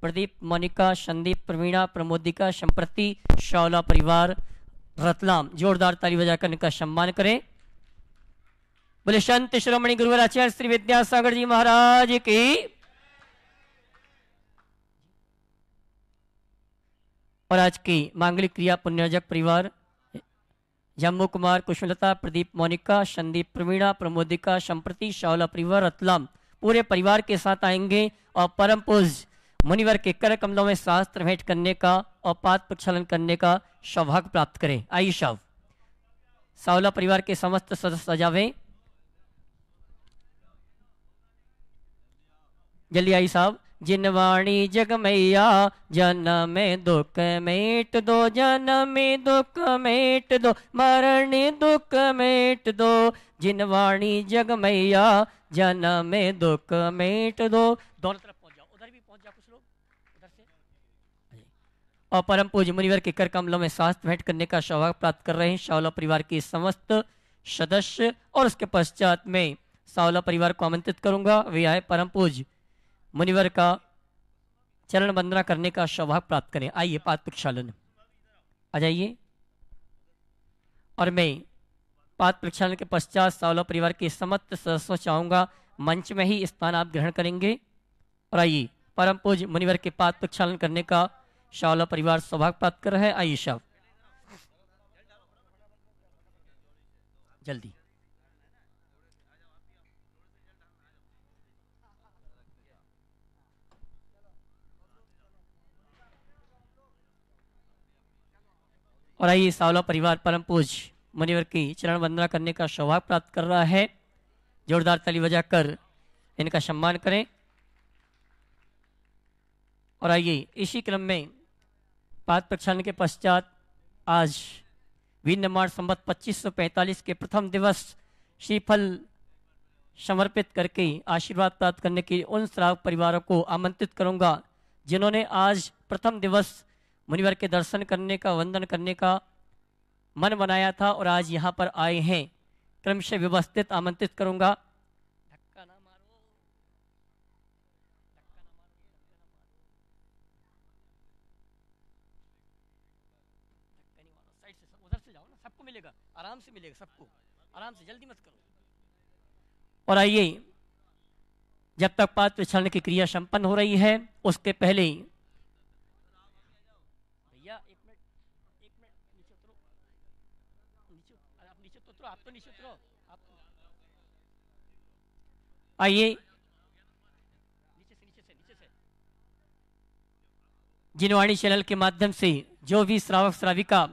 प्रदीप, मोनिका, संदीप, प्रवीणा, प्रमोदिका, संप्रति, शौला परिवार रतलाम, जोरदार ताली बजाकर इनका सम्मान करें। बोले संत श्रोमणी गुरुवर आचार्य श्री विद्यासागर जी महाराज की। और आज की मांगलिक क्रिया पुण्यजक परिवार जम्मू कुमार, कुशलता, प्रदीप, मोनिका, संदीप, प्रवीणा, प्रमोदिका, संप्रति, शौला परिवार रतलाम पूरे परिवार के साथ आएंगे और परम पूज्य मुनिवर के कर कमलों में शास्त्र भेंट करने का और पाद प्रक्षालन करने का सौभाग्य प्राप्त करें। आइए शव सावला परिवार के समस्त सदस्य सजावे, जल्दी आई साहब। जिनवाणी जग मैया जन्म में दुख मेट दो, जन्म में दुख मेट दो, मरण दुख मेट दो। जिनवाणी जग मैया जन्म में दुख मेट दो। दोनों तरफ पहुंच जाओ, उधर भी पहुंच जाओ कुछ लोग उधर से। और परम पूज्य मुनिवर के कर कमलों में शास्त्र भेंट करने का सौभाग्य प्राप्त कर रहे हैं शावला परिवार के समस्त सदस्य। और उसके पश्चात में सावला परिवार को आमंत्रित करूंगा, वे आए परम पूज्य मुनिवर का चरण वंदना करने का सौभाग्य प्राप्त करें। आइए पाद प्रक्षालन आ जाइए। और मैं पाद प्रक्षालन के पश्चात सावला परिवार के समस्त सदस्यों चाहूंगा मंच में ही स्थान आप ग्रहण करेंगे। और आइए परम पूज्य मुनिवर के पाद प्रक्षालन करने का सावला परिवार सौभाग्य प्राप्त कर रहा है। आइए शव जल्दी। और आइए सावला परिवार परम पूज्य मुनिवर की चरण वंदना करने का सौभाग्य प्राप्त कर रहा है। जोरदार ताली बजाकर इनका सम्मान करें। और आइए इसी क्रम में पाद प्रक्षालन के पश्चात आज वीर संवत 2545 के प्रथम दिवस श्रीफल समर्पित करके आशीर्वाद प्राप्त करने के लिए उन श्रावक परिवारों को आमंत्रित करूंगा जिन्होंने आज प्रथम दिवस मुनिवर के दर्शन करने का, वंदन करने का मन बनाया था और आज यहाँ पर आए हैं। क्रमशः व्यवस्थित आमंत्रित करूंगा। धक्का ना मारो, धक्का ना मारो, धक्का नहीं मारो, साइड से उधर से जाओ ना, सबको मिलेगा, आराम से मिलेगा सबको, आराम से, जल्दी मत करो। और आइए जब तक पाद प्रक्षालन की क्रिया संपन्न हो रही है उसके पहले आप तो नीचे उतरो, आइए नीचे से जिनवाणी चैनल के माध्यम से जो भी श्रावक श्राविका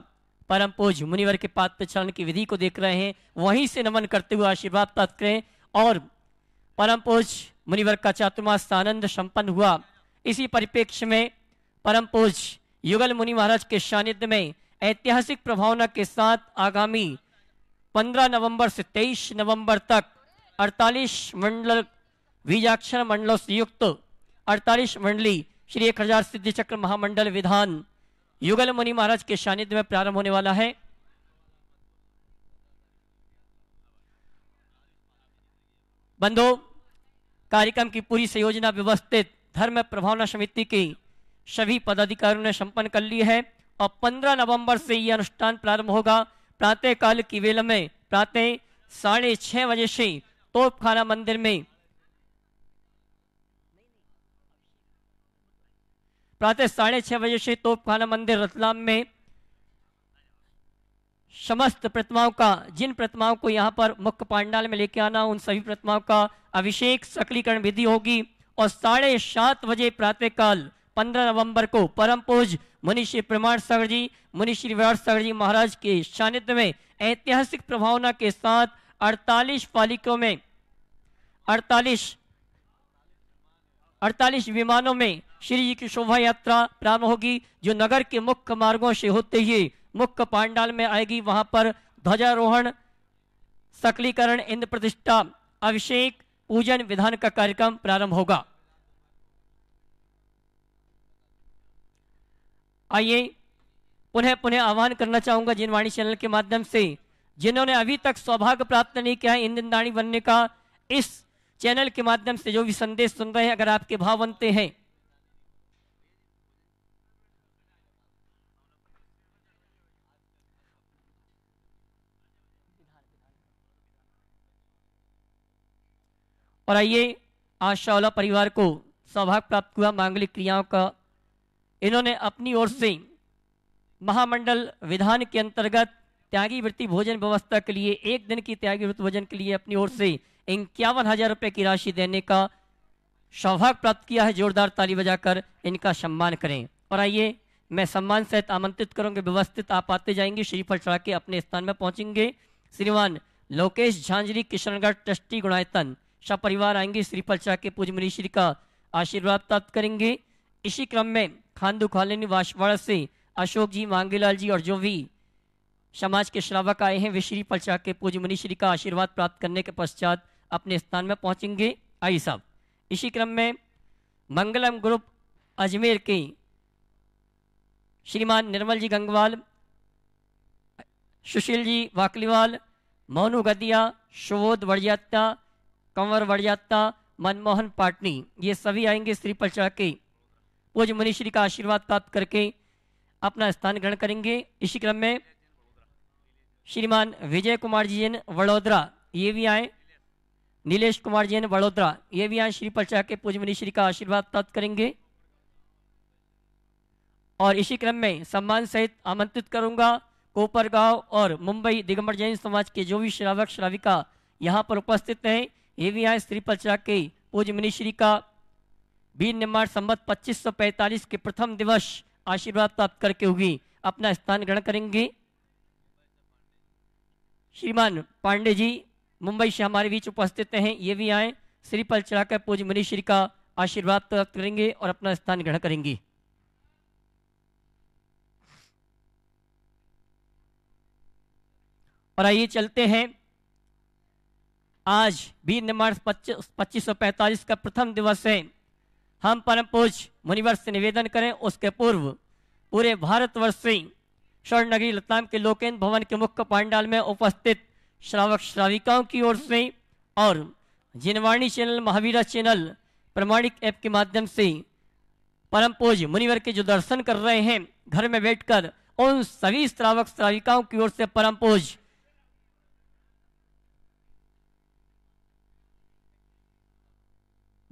परम पूज्य मुनिवर के पाद प्रक्षालन की विधि को देख रहे हैं वहीं से नमन करते हुए आशीर्वाद प्राप्त करें। और परम पूज्य मुनिवर का चातुर्मास आनंद संपन्न हुआ। इसी परिप्रेक्ष्य में परम पूज्य युगल मुनि महाराज के सानिध्य में ऐतिहासिक प्रभावना के साथ आगामी 15 नवंबर से 23 नवंबर तक 48 मंडल बीजाक्षर मंडलों से युक्त 48 मंडली श्री 1000 सिद्धि चक्र महामंडल विधान युगल मुनि महाराज के सानिध्य में प्रारंभ होने वाला है। बंधु, कार्यक्रम की पूरी संयोजना व्यवस्थित धर्म प्रभावना समिति की सभी पदाधिकारियों ने संपन्न कर ली है और 15 नवंबर से यह अनुष्ठान प्रारंभ होगा। प्रातः काल की वेला में प्रातः 6:30 बजे से तोपखाना मंदिर में प्रातः 6:30 बजे से तोपखाना मंदिर रतलाम में समस्त प्रतिमाओं का, जिन प्रतिमाओं को यहाँ पर मुख्य पांडाल में लेके आना उन सभी प्रतिमाओं का अभिषेक सकलीकरण विधि होगी। और 7:30 बजे प्रातः काल 15 नवंबर को परम पूज्य मुनि श्री प्रमाण सागर जी, मुनि श्री विराट सागर जी महाराज के सानिध्य में ऐतिहासिक प्रभावना के साथ 48 पालिकों में 48 विमानों में श्री जी की शोभा यात्रा प्रारंभ होगी जो नगर के मुख्य मार्गों से होते हुए मुख्य पांडाल में आएगी। वहां पर ध्वजारोहण सकलीकरण, इंद्र प्रतिष्ठा, अभिषेक, पूजन विधान का कार्यक्रम प्रारंभ होगा। आइए पुनः पुनः आह्वान करना चाहूंगा जिनवाणी चैनल के माध्यम से जिन्होंने अभी तक सौभाग्य प्राप्त नहीं किया है इंद्रदानी बनने का, इस चैनल के माध्यम से जो भी संदेश सुन रहे हैं, अगर आपके भाव बनते हैं और आइए आज शावला परिवार को सौभाग्य प्राप्त हुआ मांगलिक क्रियाओं का इन्होंने अपनी ओर से महामंडल विधान के अंतर्गत त्यागी वृत्ति भोजन व्यवस्था के लिए, एक दिन की त्यागी वृत्ति भोजन के लिए अपनी ओर से 51,000 रुपये की राशि देने का सौभाग्य प्राप्त किया है। जोरदार ताली बजाकर इनका सम्मान करें। और आइए मैं सम्मान सहित आमंत्रित करूंगे, व्यवस्थित आप आते जाएंगे, श्रीफल चढ़ा के अपने स्थान में पहुंचेंगे। श्रीमान लोकेश झांझरी किशनगढ़ ट्रस्टी गुणायतन सपरिवार आएंगे, श्रीफल चढ़ा के पूज्य मुनि श्री का आशीर्वाद प्राप्त करेंगे। इसी क्रम में खानदू खालिनी वाशवाड़ा से अशोक जी, मांगीलाल जी और जो भी समाज के श्रावक आए हैं वे श्री पलचा के पूज्य मुनि श्री का आशीर्वाद प्राप्त करने के पश्चात अपने स्थान में पहुंचेंगे। आइए साहब, इसी क्रम में मंगलम ग्रुप अजमेर के श्रीमान निर्मल जी गंगवाल, सुशील जी वाकलीवाल, मोनू गदिया, सुबोध वड़जात्ता, कंवर वड़जात्ता, मनमोहन पाटनी, ये सभी आएंगे श्री पलचा के पूज्य मुनि श्री का आशीर्वाद प्राप्त करके अपना स्थान ग्रहण करेंगे। इसी क्रम में श्रीमान विजय कुमार जी जैन वडोदरा ये भी आए, नीलेश कुमार जैन वडोदरा ये भी आए, श्री पलचा के पूज्य मुनि श्री का आशीर्वाद प्राप्त करेंगे। और इसी क्रम में सम्मान सहित आमंत्रित करूंगा कोपरगांव और मुंबई दिगंबर जैन समाज के जो भी श्रावक श्राविका यहाँ पर उपस्थित हैं, ये भी आए, श्री पलचा के पूज्य मुनि श्री का वीर निर्माण संवत 2545 के प्रथम दिवस आशीर्वाद प्राप्त करके हुई अपना स्थान ग्रहण करेंगे। श्रीमान पांडे जी मुंबई से हमारे बीच उपस्थित हैं, ये भी आए, श्री पल चढ़ाकर पूज्य मुनि श्री का आशीर्वाद प्राप्त करेंगे और अपना स्थान ग्रहण करेंगे। और आइए चलते हैं, आज वीर निर्माण 2545 का प्रथम दिवस है। हम परम पूज्य मुनिवर से निवेदन करें उसके पूर्व पूरे भारतवर्ष से स्वर्ण नगरी लताम के लोकेंद्र भवन के मुख्य पांडाल में उपस्थित श्रावक श्राविकाओं की ओर से और जिनवाणी चैनल, महावीरा चैनल, प्रमाणिक ऐप के माध्यम से परम पूज्य मुनिवर के जो दर्शन कर रहे हैं घर में बैठकर, उन सभी श्रावक श्राविकाओं की ओर से परम पूज्य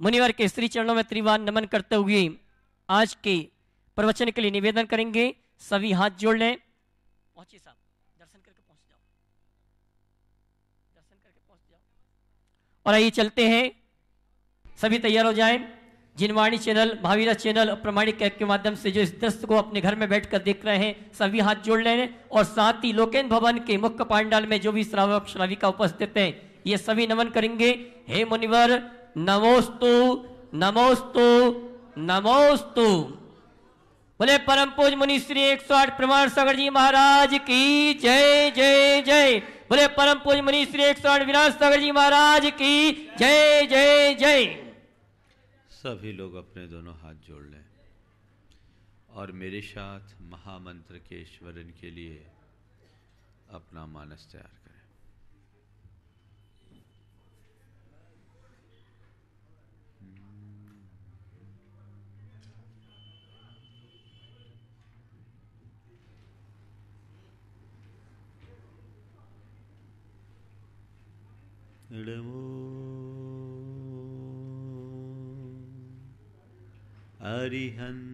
मुनिवर के श्री चरणों में त्रिवार नमन करते हुए आज के प्रवचन के लिए निवेदन करेंगे। सभी हाथ जोड़ लें। पहुंचिए साहब, दर्शन करके पहुंच जाओ, दर्शन करके पहुंच जाओ। और आइए चलते हैं, सभी तैयार हो जाएं। जिनवाणी चैनल, महावीरा चैनल और प्रमाणिक ऐप के माध्यम से जो इस दृश्य को अपने घर में बैठकर देख रहे हैं, सभी हाथ जोड़ लें। और साथ ही लोकेंद्र भवन के मुख्य पांडाल में जो भी श्रावक श्राविका उपस्थित हैं, ये सभी नमन करेंगे। हे मुनिवर नमोस्तु नमोस्तु नमोस्तु। बोले परम पूज्य मुनि श्री 108 प्रमाण सागर जी महाराज की जय जय जय। बोले परम पूज्य मुनि श्री 108 विनाश सागर जी महाराज की जय जय जय। सभी लोग अपने दोनों हाथ जोड़ लें और मेरे साथ महामंत्र के स्मरण के लिए अपना मानस तैयार करें। अरिहंताणम्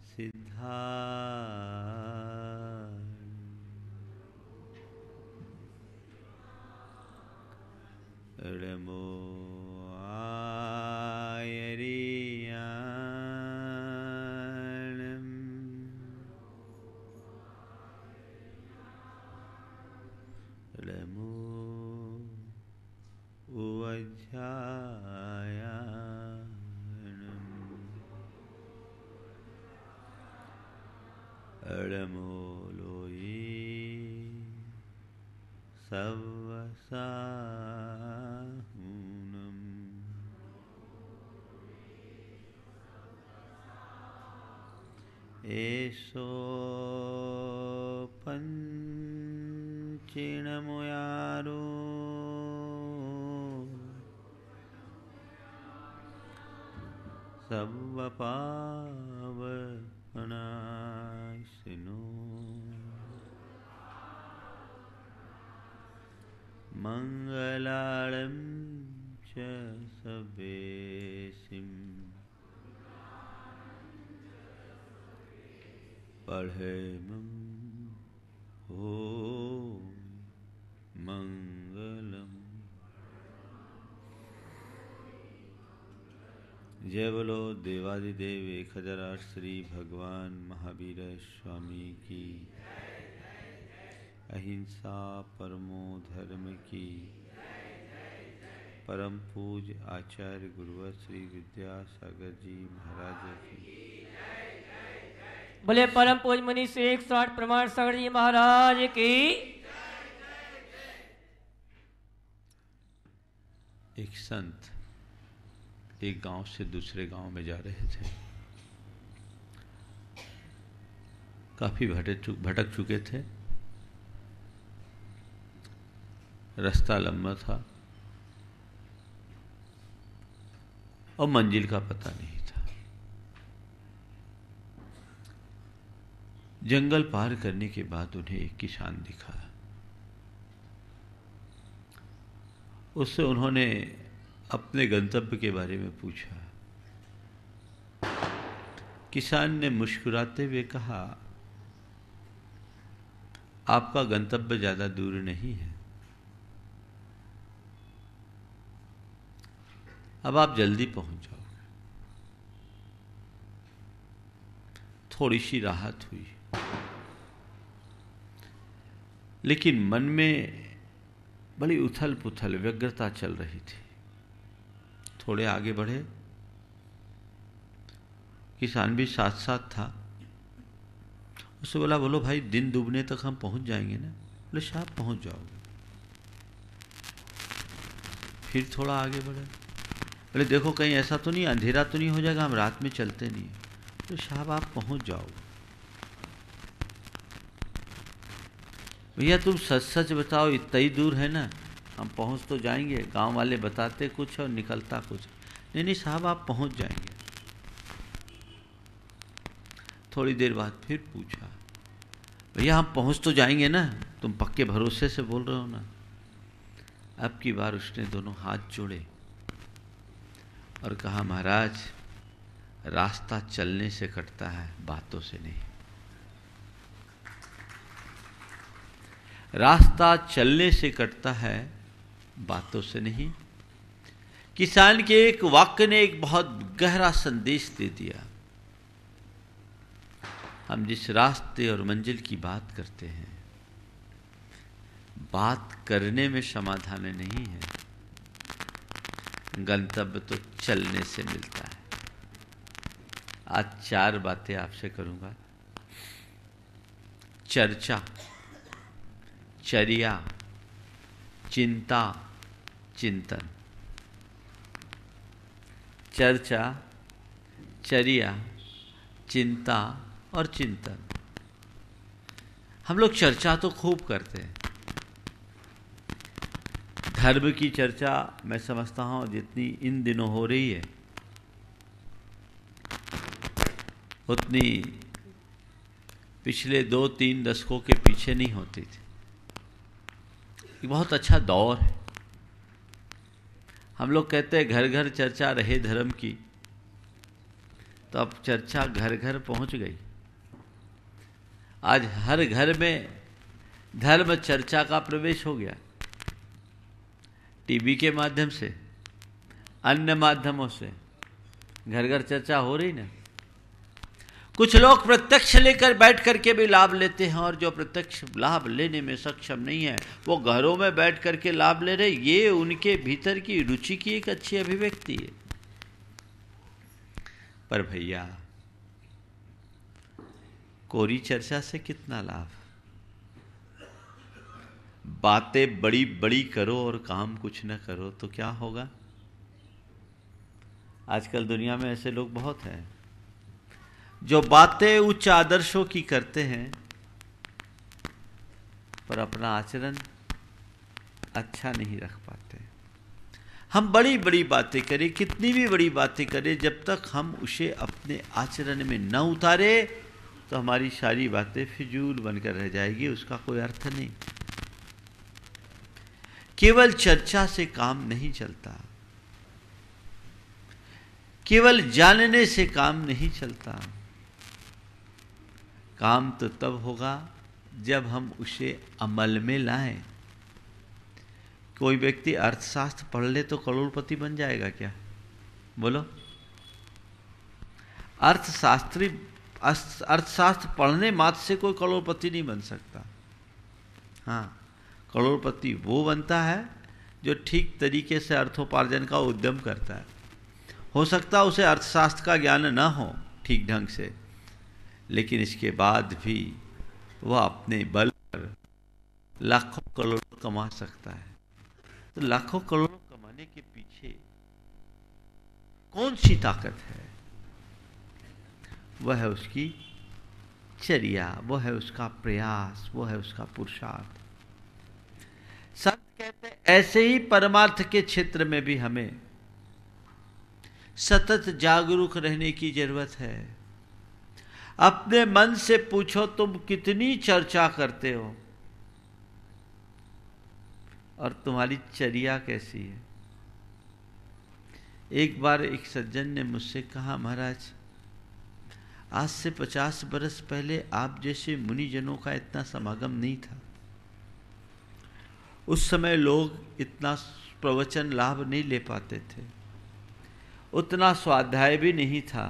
सिद्धारणम् अडमोलोई सवसाहुनम एषो पंचिणमुयारो सवपावनाशिनो मंगलालम च सवेसिम पढ़ेमं हो मंगलम। जय बोलो देवादिदेव 1008 श्री भगवान महावीर स्वामी की, अहिंसा परमो धर्म की, परम पूज्य आचार्य गुरुवर श्री विद्यासागर जी महाराज की। बोले परम पूज्य मुनि श्री 108 प्रमाण सागर जी महाराज की। एक संत एक गांव से दूसरे गांव में जा रहे थे। काफी भटक चुके थे। रास्ता लंबा था और मंजिल का पता नहीं था। जंगल पार करने के बाद उन्हें एक किसान दिखा। उससे उन्होंने अपने गंतव्य के बारे में पूछा। किसान ने मुस्कुराते हुए कहा, आपका गंतव्य ज्यादा दूर नहीं है, अब आप जल्दी पहुंच जाओगे। थोड़ी सी राहत हुई, लेकिन मन में बड़ी उथल पुथल व्यग्रता चल रही थी। थोड़े आगे बढ़े, किसान भी साथ साथ था। उससे बोला, बोलो भाई, दिन डूबने तक हम पहुंच जाएंगे ना? बोले, साहब पहुंच जाओगे। फिर थोड़ा आगे बढ़े, बोले, देखो कहीं ऐसा तो नहीं, अंधेरा तो नहीं हो जाएगा, हम रात में चलते नहीं। तो साहब आप पहुंच जाओगे। भैया तुम सच सच बताओ, इतना ही दूर है ना, हम पहुंच तो जाएंगे। गांव वाले बताते कुछ और निकलता कुछ। नहीं नहीं साहब, आप पहुंच जाएंगे। थोड़ी देर बाद फिर पूछा, भैया हम पहुंच तो जाएंगे ना, तुम पक्के भरोसे से बोल रहे हो ना? अब की बार उसने दोनों हाथ जोड़े और कहा, महाराज, रास्ता चलने से कटता है, बातों से नहीं। रास्ता चलने से कटता है, बातों से नहीं। किसान के एक वाक्य ने एक बहुत गहरा संदेश दे दिया। हम जिस रास्ते और मंजिल की बात करते हैं, बात करने में समाधान नहीं है, गंतव्य तो चलने से मिलता है। आज 4 बातें आपसे करूंगा। चर्चा, चर्या, चिंता, चिंतन। चर्चा, चर्या, चिंता और चिंतन। हम लोग चर्चा तो खूब करते हैं। धर्म की चर्चा मैं समझता हूं जितनी इन दिनों हो रही है, उतनी पिछले 2-3 दशकों के पीछे नहीं होती थी। एक बहुत अच्छा दौर है। हम लोग कहते हैं घर घर चर्चा रहे धर्म की, तो अब चर्चा घर घर पहुंच गई। आज हर घर में धर्म चर्चा का प्रवेश हो गया। टीवी के माध्यम से, अन्य माध्यमों से घर घर चर्चा हो रही ना। कुछ लोग प्रत्यक्ष लेकर बैठ करके भी लाभ लेते हैं, और जो प्रत्यक्ष लाभ लेने में सक्षम नहीं है वो घरों में बैठ करके लाभ ले रहे। ये उनके भीतर की रुचि की एक अच्छी अभिव्यक्ति है। पर भैया, कोरी चर्चा से कितना लाभ? बातें बड़ी बड़ी करो और काम कुछ न करो तो क्या होगा? आजकल दुनिया में ऐसे लोग बहुत हैं जो बातें उच्च आदर्शों की करते हैं पर अपना आचरण अच्छा नहीं रख पाते। हम बड़ी बड़ी बातें करें, कितनी भी बड़ी बातें करें, जब तक हम उसे अपने आचरण में न उतारे तो हमारी सारी बातें फिजूल बनकर रह जाएगी, उसका कोई अर्थ नहीं। केवल चर्चा से काम नहीं चलता, केवल जानने से काम नहीं चलता। काम तो तब होगा जब हम उसे अमल में लाएं। कोई व्यक्ति अर्थशास्त्र पढ़ ले तो करोड़पति बन जाएगा क्या? बोलो। अर्थशास्त्र पढ़ने मात्र से कोई करोड़पति नहीं बन सकता। हाँ, करोड़पति वो बनता है जो ठीक तरीके से अर्थोपार्जन का उद्यम करता है। हो सकता है उसे अर्थशास्त्र का ज्ञान न हो ठीक ढंग से, लेकिन इसके बाद भी वह अपने बल पर लाखों करोड़ कमा सकता है। तो लाखों करोड़ कमाने के पीछे कौन सी ताकत है? वह है उसकी चर्या, वह है उसका प्रयास, वह है उसका पुरुषार्थ। संत कहते हैं ऐसे ही परमार्थ के क्षेत्र में भी हमें सतत जागरूक रहने की जरूरत है। अपने मन से पूछो, तुम कितनी चर्चा करते हो और तुम्हारी चर्या कैसी है? एक बार एक सज्जन ने मुझसे कहा, महाराज आज से 50 बरस पहले आप जैसे मुनिजनों का इतना समागम नहीं था। उस समय लोग इतना प्रवचन लाभ नहीं ले पाते थे, उतना स्वाध्याय भी नहीं था।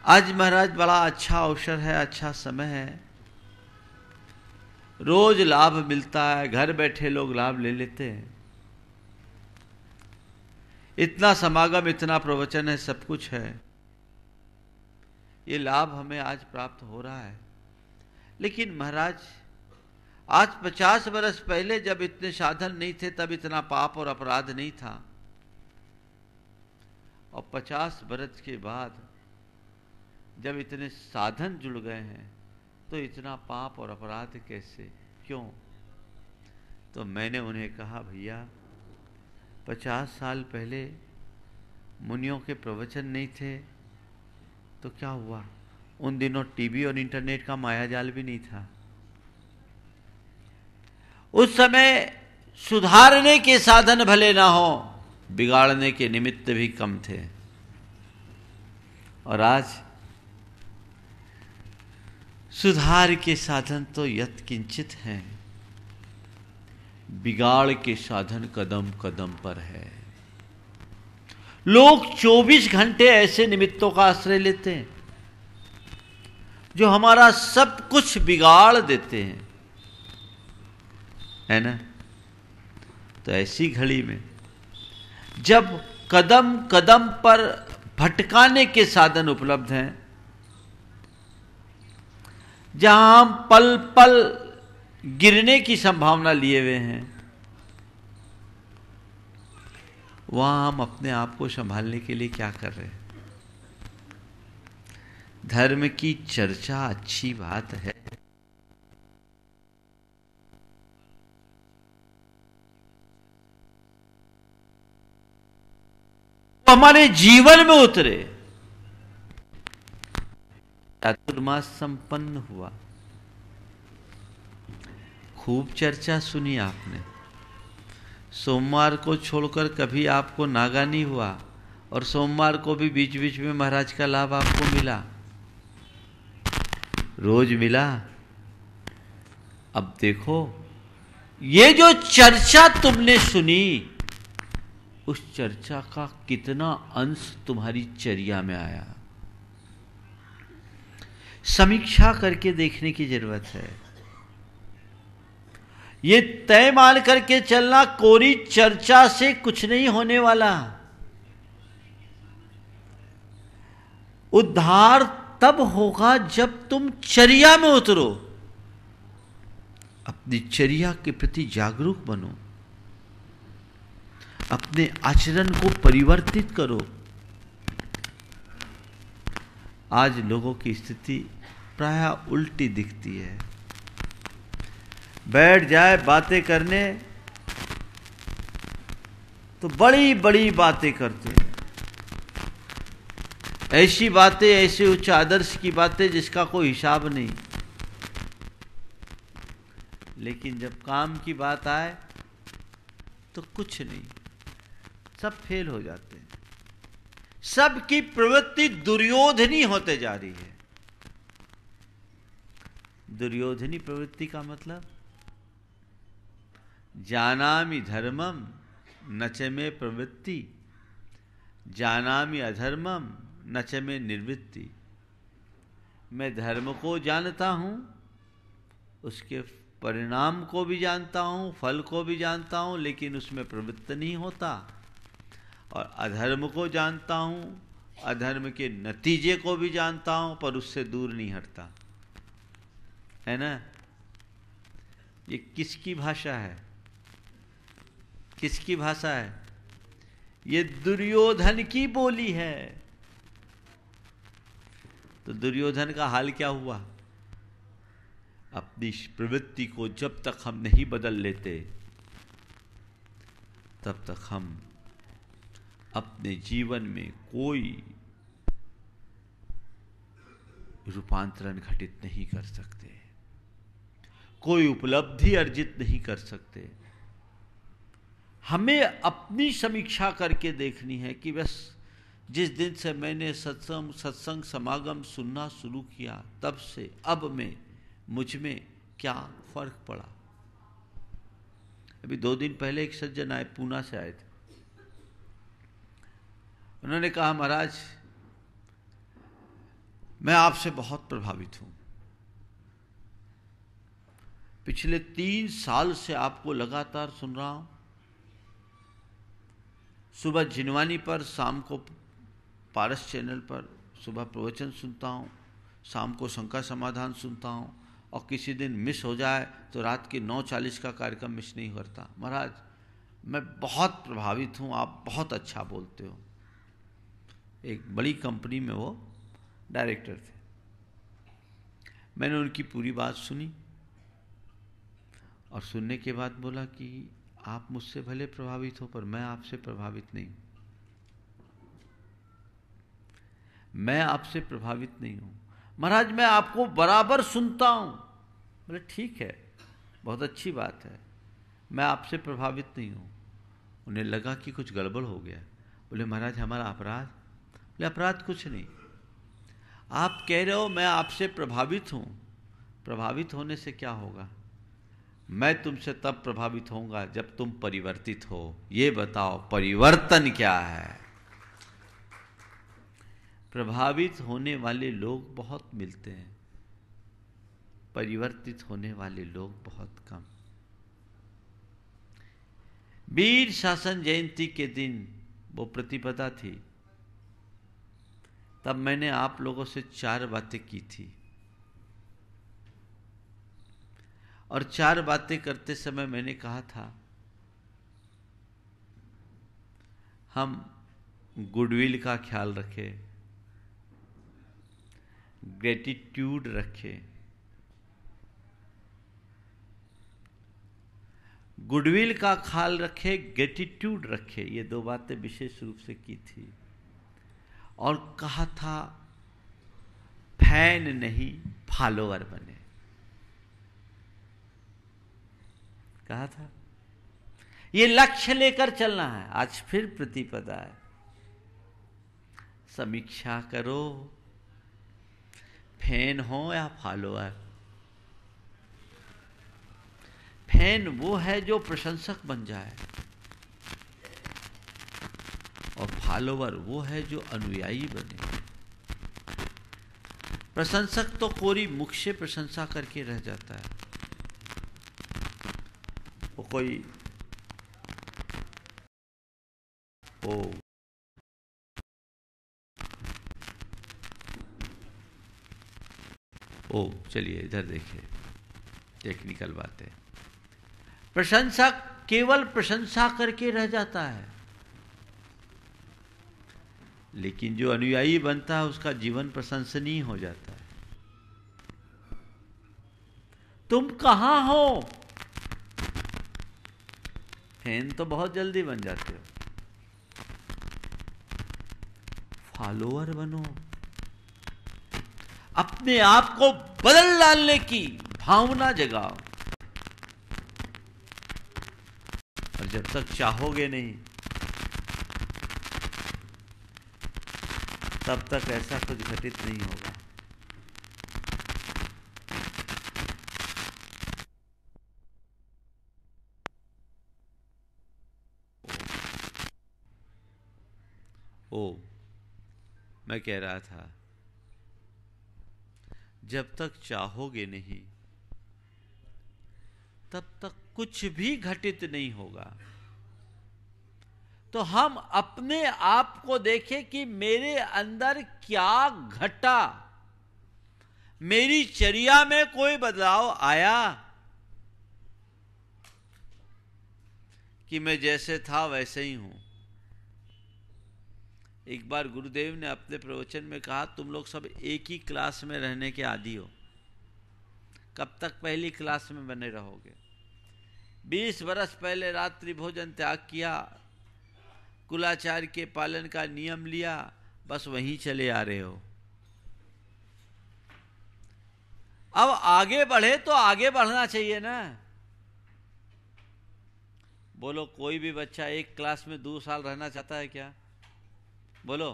आज महाराज बड़ा अच्छा अवसर है, अच्छा समय है, रोज लाभ मिलता है, घर बैठे लोग लाभ ले लेते हैं। इतना समागम, इतना प्रवचन है, सब कुछ है, ये लाभ हमें आज प्राप्त हो रहा है। लेकिन महाराज आज 50 बरस पहले जब इतने साधन नहीं थे तब इतना पाप और अपराध नहीं था, और 50 बरस के बाद जब इतने साधन जुड़ गए हैं तो इतना पाप और अपराध कैसे, क्यों? तो मैंने उन्हें कहा, भैया 50 साल पहले मुनियों के प्रवचन नहीं थे तो क्या हुआ? उन दिनों टीवी और इंटरनेट का मायाजाल भी नहीं था। उस समय सुधारने के साधन भले ना हो, बिगाड़ने के निमित्त भी कम थे। और आज सुधार के साधन तो यत् किंचित हैं, बिगाड़ के साधन कदम कदम पर है। लोग 24 घंटे ऐसे निमित्तों का आश्रय लेते हैं जो हमारा सब कुछ बिगाड़ देते हैं, है ना? तो ऐसी घड़ी में जब कदम कदम पर भटकाने के साधन उपलब्ध हैं, जहां हम पल पल गिरने की संभावना लिए हुए हैं, वहां हम अपने आप को संभालने के लिए क्या कर रहे हैं? धर्म की चर्चा अच्छी बात है, हमारे जीवन में उतरे। चातुर्मास संपन्न हुआ, खूब चर्चा सुनी आपने। सोमवार को छोड़कर कभी आपको नागा नहीं हुआ, और सोमवार को भी बीच बीच में महाराज का लाभ आपको मिला, रोज मिला। अब देखो, ये जो चर्चा तुमने सुनी, उस चर्चा का कितना अंश तुम्हारी चर्या में आया। समीक्षा करके देखने की जरूरत है। ये तय मान करके चलना कोरी चर्चा से कुछ नहीं होने वाला। उद्धार तब होगा जब तुम चर्या में उतरो, अपनी चर्या के प्रति जागरूक बनो, अपने आचरण को परिवर्तित करो। आज लोगों की स्थिति प्रायः उल्टी दिखती है। बैठ जाए बातें करने तो बड़ी बड़ी बातें करते हैं, ऐसी बातें, ऐसे उच्च आदर्श की बातें जिसका कोई हिसाब नहीं। लेकिन जब काम की बात आए तो कुछ नहीं, सब फेल हो जाते हैं। सबकी प्रवृत्ति दुर्योधनी होते जा रही है। दुर्योधनी प्रवृत्ति का मतलब जानामि धर्मम न च मे प्रवृत्ति, जानामि अधर्मम न च मे निवृत्ति। मैं धर्म को जानता हूं, उसके परिणाम को भी जानता हूं, फल को भी जानता हूं, लेकिन उसमें प्रवृत्त नहीं होता। और अधर्म को जानता हूं, अधर्म के नतीजे को भी जानता हूं, पर उससे दूर नहीं हटता। है ना? ये किसकी भाषा है? किसकी भाषा है? ये दुर्योधन की बोली है। तो दुर्योधन का हाल क्या हुआ? अपनी प्रवृत्ति को जब तक हम नहीं बदल लेते, तब तक हम अपने जीवन में कोई रूपांतरण घटित नहीं कर सकते, कोई उपलब्धि अर्जित नहीं कर सकते। हमें अपनी समीक्षा करके देखनी है कि बस जिस दिन से मैंने सत्संग समागम सुनना शुरू किया, तब से अब में मुझ में क्या फर्क पड़ा। अभी 2 दिन पहले एक सज्जन आए, पूना से आए थे। उन्होंने कहा, महाराज मैं आपसे बहुत प्रभावित हूं, पिछले 3 साल से आपको लगातार सुन रहा हूं। सुबह जिनवानी पर, शाम को पारस चैनल पर सुबह प्रवचन सुनता हूं, शाम को शंका समाधान सुनता हूं, और किसी दिन मिस हो जाए तो रात के 9:40 का कार्यक्रम मिस नहीं करता। महाराज मैं बहुत प्रभावित हूं, आप बहुत अच्छा बोलते हो। एक बड़ी कंपनी में वो डायरेक्टर थे। मैंने उनकी पूरी बात सुनी और सुनने के बाद बोला कि आप मुझसे भले प्रभावित हो, पर मैं आपसे प्रभावित नहीं हूं। मैं आपसे प्रभावित नहीं हूं। महाराज मैं आपको बराबर सुनता हूं। बोले ठीक है, बहुत अच्छी बात है, मैं आपसे प्रभावित नहीं हूं। उन्हें लगा कि कुछ गड़बड़ हो गया। बोले महाराज हमारा अपराध? बोले अपराध कुछ नहीं, आप कह रहे हो मैं आपसे प्रभावित हूं, प्रभावित होने से क्या होगा? मैं तुमसे तब प्रभावित होऊंगा जब तुम परिवर्तित हो। ये बताओ परिवर्तन क्या है? प्रभावित होने वाले लोग बहुत मिलते हैं, परिवर्तित होने वाले लोग बहुत कम। वीर शासन जयंती के दिन वो प्रतिपदा थी, तब मैंने आप लोगों से 4 बातें की थी। और 4 बातें करते समय मैंने कहा था हम गुडविल का ख्याल रखें, ग्रेटिट्यूड रखें। गुडविल का ख्याल रखे, ग्रेटिट्यूड रखे, ये 2 बातें विशेष रूप से की थी। और कहा था फैन नहीं फॉलोअर बने। कहा था ये लक्ष्य लेकर चलना है। आज फिर प्रतिपदा है, समीक्षा करो, फैन हो या फॉलोअर। फैन वो है जो प्रशंसक बन जाए, और फॉलोअर वो है जो अनुयायी बने। प्रशंसक तो कोरी मुख से प्रशंसा करके रह जाता है। वो कोई चलिए इधर देखिए, टेक्निकल बात है। प्रशंसक केवल प्रशंसा करके रह जाता है, लेकिन जो अनुयायी बनता है उसका जीवन प्रशंसनीय हो जाता है। तुम कहां हो, फैन तो बहुत जल्दी बन जाते हो, फॉलोअर बनो। अपने आप को बदल डालने की भावना जगाओ। और जब तक चाहोगे नहीं तब तक ऐसा कुछ घटित नहीं होगा। मैं कह रहा था, जब तक चाहोगे नहीं तब तक कुछ भी घटित नहीं होगा। तो हम अपने आप को देखें कि मेरे अंदर क्या घटा, मेरी चर्या में कोई बदलाव आया कि मैं जैसे था वैसे ही हूं। एक बार गुरुदेव ने अपने प्रवचन में कहा, तुम लोग सब एक ही क्लास में रहने के आदी हो, कब तक पहली क्लास में बने रहोगे? 20 वर्ष पहले रात्रि भोजन त्याग किया, कुलाचार के पालन का नियम लिया, बस वहीं चले आ रहे हो। अब आगे बढ़े तो आगे बढ़ना चाहिए ना। बोलो, कोई भी बच्चा एक क्लास में 2 साल रहना चाहता है क्या? बोलो।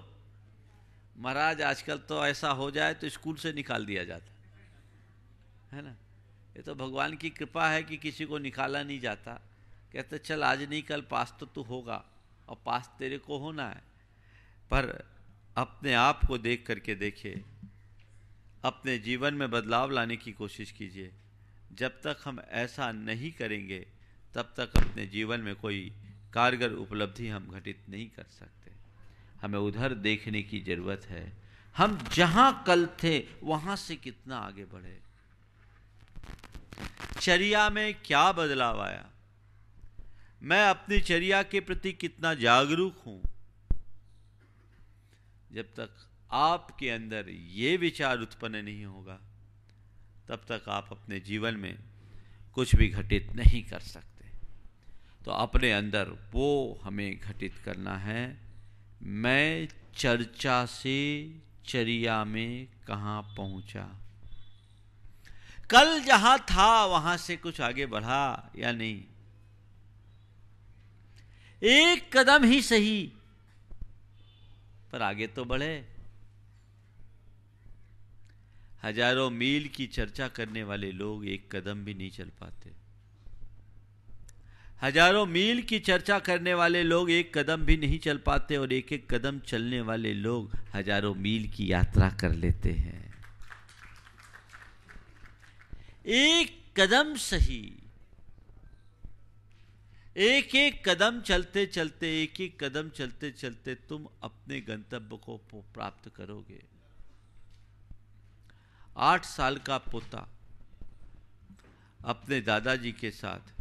महाराज आजकल तो ऐसा हो जाए तो स्कूल से निकाल दिया जाता है ना। ये तो भगवान की कृपा है कि किसी को निकाला नहीं जाता। कहते चल आज नहीं कल पास तो तू होगा, और पास तेरे को होना है। पर अपने आप को देख करके देखिए, अपने जीवन में बदलाव लाने की कोशिश कीजिए। जब तक हम ऐसा नहीं करेंगे तब तक अपने जीवन में कोई कारगर उपलब्धि हम घटित नहीं कर सकते। हमें उधर देखने की जरूरत है, हम जहां कल थे वहां से कितना आगे बढ़े, चर्या में क्या बदलाव आया, मैं अपनी चर्या के प्रति कितना जागरूक हूं। जब तक आपके अंदर ये विचार उत्पन्न नहीं होगा तब तक आप अपने जीवन में कुछ भी घटित नहीं कर सकते। तो अपने अंदर वो हमें घटित करना है। मैं चर्चा से चर्या में कहां पहुंचा, कल जहां था वहां से कुछ आगे बढ़ा या नहीं? एक कदम ही सही, पर आगे तो बढ़े। हजारों मील की चर्चा करने वाले लोग एक कदम भी नहीं चल पाते। हजारों मील की चर्चा करने वाले लोग एक कदम भी नहीं चल पाते, और एक एक कदम चलने वाले लोग हजारों मील की यात्रा कर लेते हैं। एक कदम सही, एक एक कदम चलते चलते, एक एक कदम चलते चलते तुम अपने गंतव्य को प्राप्त करोगे। 8 साल का पोता अपने दादाजी के साथ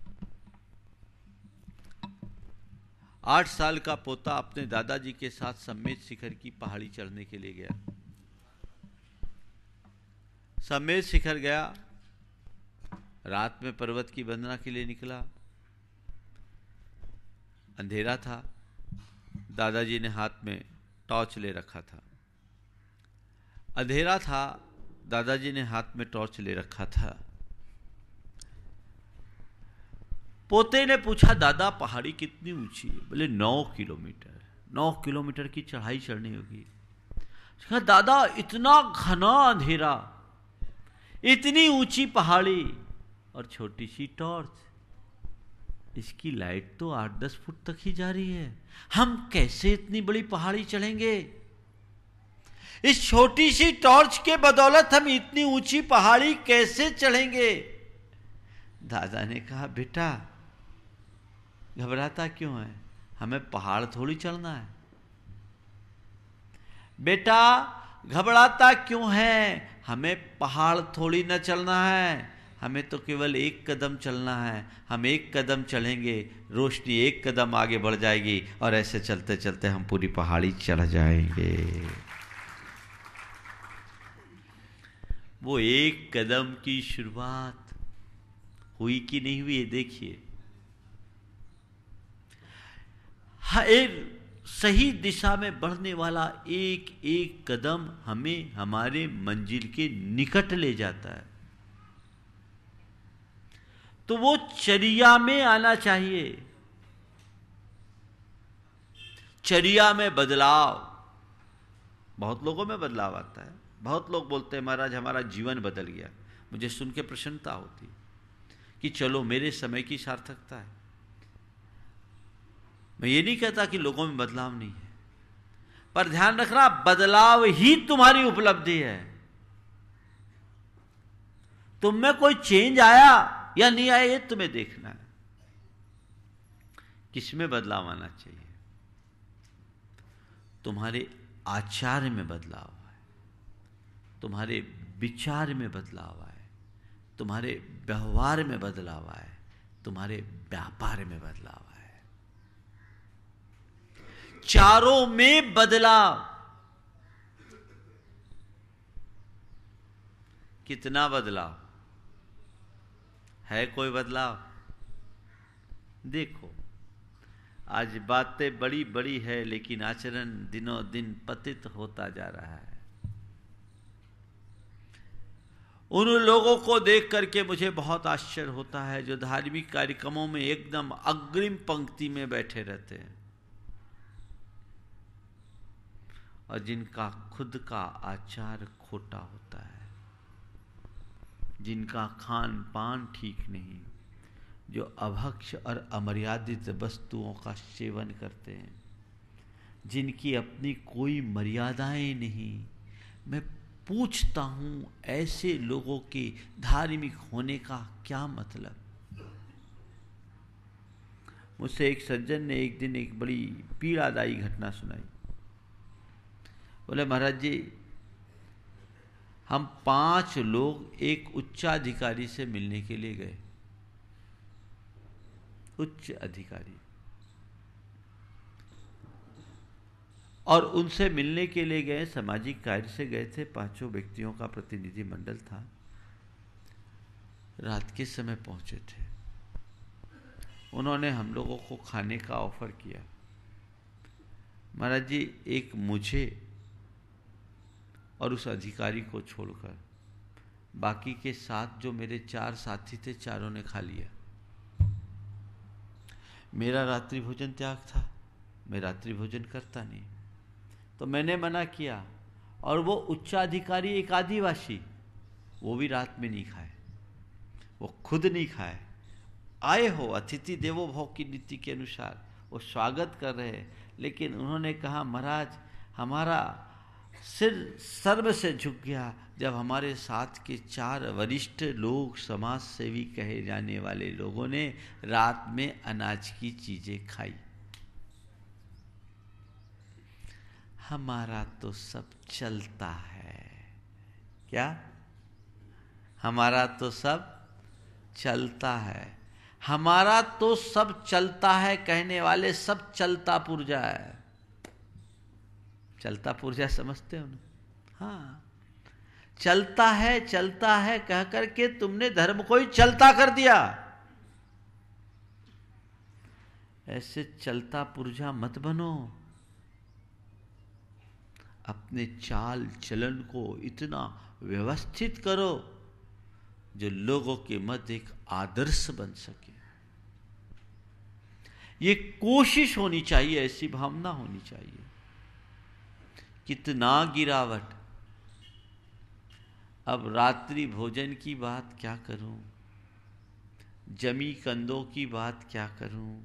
8 साल का पोता अपने दादाजी के साथ सम्मेद शिखर की पहाड़ी चढ़ने के लिए गया। सम्मेद शिखर गया, रात में पर्वत की वंदना के लिए निकला। अंधेरा था, दादाजी ने हाथ में टॉर्च ले रखा था। अंधेरा था, दादाजी ने हाथ में टॉर्च ले रखा था। पोते ने पूछा, दादा पहाड़ी कितनी ऊंची है? बोले 9 किलोमीटर। 9 किलोमीटर की चढ़ाई चढ़नी होगी। कहा, दादा इतना घना अंधेरा, इतनी ऊंची पहाड़ी और छोटी सी टॉर्च, इसकी लाइट तो 8-10 फुट तक ही जा रही है, हम कैसे इतनी बड़ी पहाड़ी चढ़ेंगे? इस छोटी सी टॉर्च के बदौलत हम इतनी ऊंची पहाड़ी कैसे चढ़ेंगे? दादा ने कहा, बेटा घबराता क्यों है? हमें पहाड़ थोड़ी चढ़ना है। बेटा घबराता क्यों है? हमें पहाड़ थोड़ी न चलना है, हमें तो केवल एक कदम चलना है। हम एक कदम चलेंगे, रोशनी एक कदम आगे बढ़ जाएगी और ऐसे चलते चलते हम पूरी पहाड़ी चढ़ जाएंगे। वो एक कदम की शुरुआत हुई कि नहीं हुई, ये देखिए। एक सही दिशा में बढ़ने वाला एक एक कदम हमें हमारे मंजिल के निकट ले जाता है। तो वो चर्या में आना चाहिए। चर्या में बदलाव, बहुत लोगों में बदलाव आता है। बहुत लोग बोलते हैं, महाराज हमारा जीवन बदल गया। मुझे सुन के प्रसन्नता होती कि चलो मेरे समय की सार्थकता है। मैं ये नहीं कहता कि लोगों में बदलाव नहीं है, पर ध्यान रखना, बदलाव ही तुम्हारी उपलब्धि है। तुम में कोई चेंज आया या नहीं आया, ये तुम्हें देखना है। किसमें बदलाव आना चाहिए? तुम्हारे आचार में बदलाव आए, तुम्हारे विचार में बदलाव आए, तुम्हारे व्यवहार में बदलाव आए, तुम्हारे व्यापार में बदलाव आए। चारों में बदलाव। कितना बदलाव है? कोई बदलाव? देखो, आज बातें बड़ी बड़ी है, लेकिन आचरण दिनों दिन पतित होता जा रहा है। उन लोगों को देख करके मुझे बहुत आश्चर्य होता है जो धार्मिक कार्यक्रमों में एकदम अग्रिम पंक्ति में बैठे रहते हैं और जिनका खुद का आचार खोटा होता है, जिनका खान पान ठीक नहीं, जो अभक्ष और अमर्यादित वस्तुओं का सेवन करते हैं, जिनकी अपनी कोई मर्यादाएं नहीं। मैं पूछता हूं, ऐसे लोगों के धार्मिक होने का क्या मतलब? मुझसे एक सज्जन ने एक दिन एक बड़ी पीड़ादायी घटना सुनाई। बोले, महाराज जी, हम 5 लोग एक उच्चाधिकारी से मिलने के लिए गए। उच्च अधिकारी, और उनसे मिलने के लिए गए, सामाजिक कार्य से गए थे। 5 व्यक्तियों का प्रतिनिधि मंडल था। रात के समय पहुंचे थे। उन्होंने हम लोगों को खाने का ऑफर किया। महाराज जी, एक मुझे और उस अधिकारी को छोड़कर बाकी के 7 जो मेरे 4 साथी थे, चारों ने खा लिया। मेरा रात्रि भोजन त्याग था, मैं रात्रि भोजन करता नहीं, तो मैंने मना किया। और वो उच्चाधिकारी एक आदिवासी, वो भी रात में नहीं खाए, वो खुद नहीं खाए। आए हो, अतिथि देवो भव की नीति के अनुसार वो स्वागत कर रहे हैं, लेकिन उन्होंने कहा, महाराज हमारा सिर सर्व से झुक गया जब हमारे साथ के 4 वरिष्ठ लोग, समाज सेवी कहे जाने वाले लोगों ने रात में अनाज की चीजें खाई। हमारा तो सब चलता है। क्या? हमारा तो सब चलता है। हमारा तो सब चलता है कहने वाले सब चलता पुर्जा है। चलता पुर्जा समझते हो ना? हाँ, चलता है कह करके तुमने धर्म को ही चलता कर दिया। ऐसे चलता पुर्जा मत बनो। अपने चाल चलन को इतना व्यवस्थित करो जो लोगों के मध्य एक आदर्श बन सके। ये कोशिश होनी चाहिए, ऐसी भावना होनी चाहिए। कितना गिरावट। अब रात्रि भोजन की बात क्या करूं, जमी कंदों की बात क्या करूं,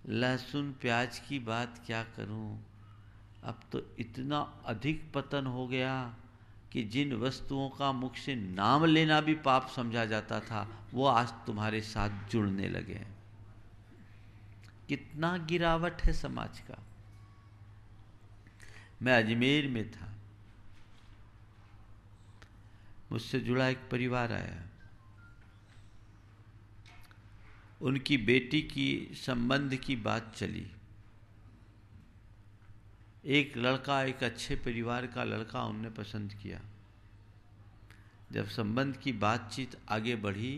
लहसुन प्याज की बात क्या करूं। अब तो इतना अधिक पतन हो गया कि जिन वस्तुओं का मुख से नाम लेना भी पाप समझा जाता था, वो आज तुम्हारे साथ जुड़ने लगे हैं। कितना गिरावट है समाज का। मैं अजमेर में था, मुझसे जुड़ा एक परिवार आया, उनकी बेटी की संबंध की बात चली। एक लड़का, एक अच्छे परिवार का लड़का उनने पसंद किया। जब संबंध की बातचीत आगे बढ़ी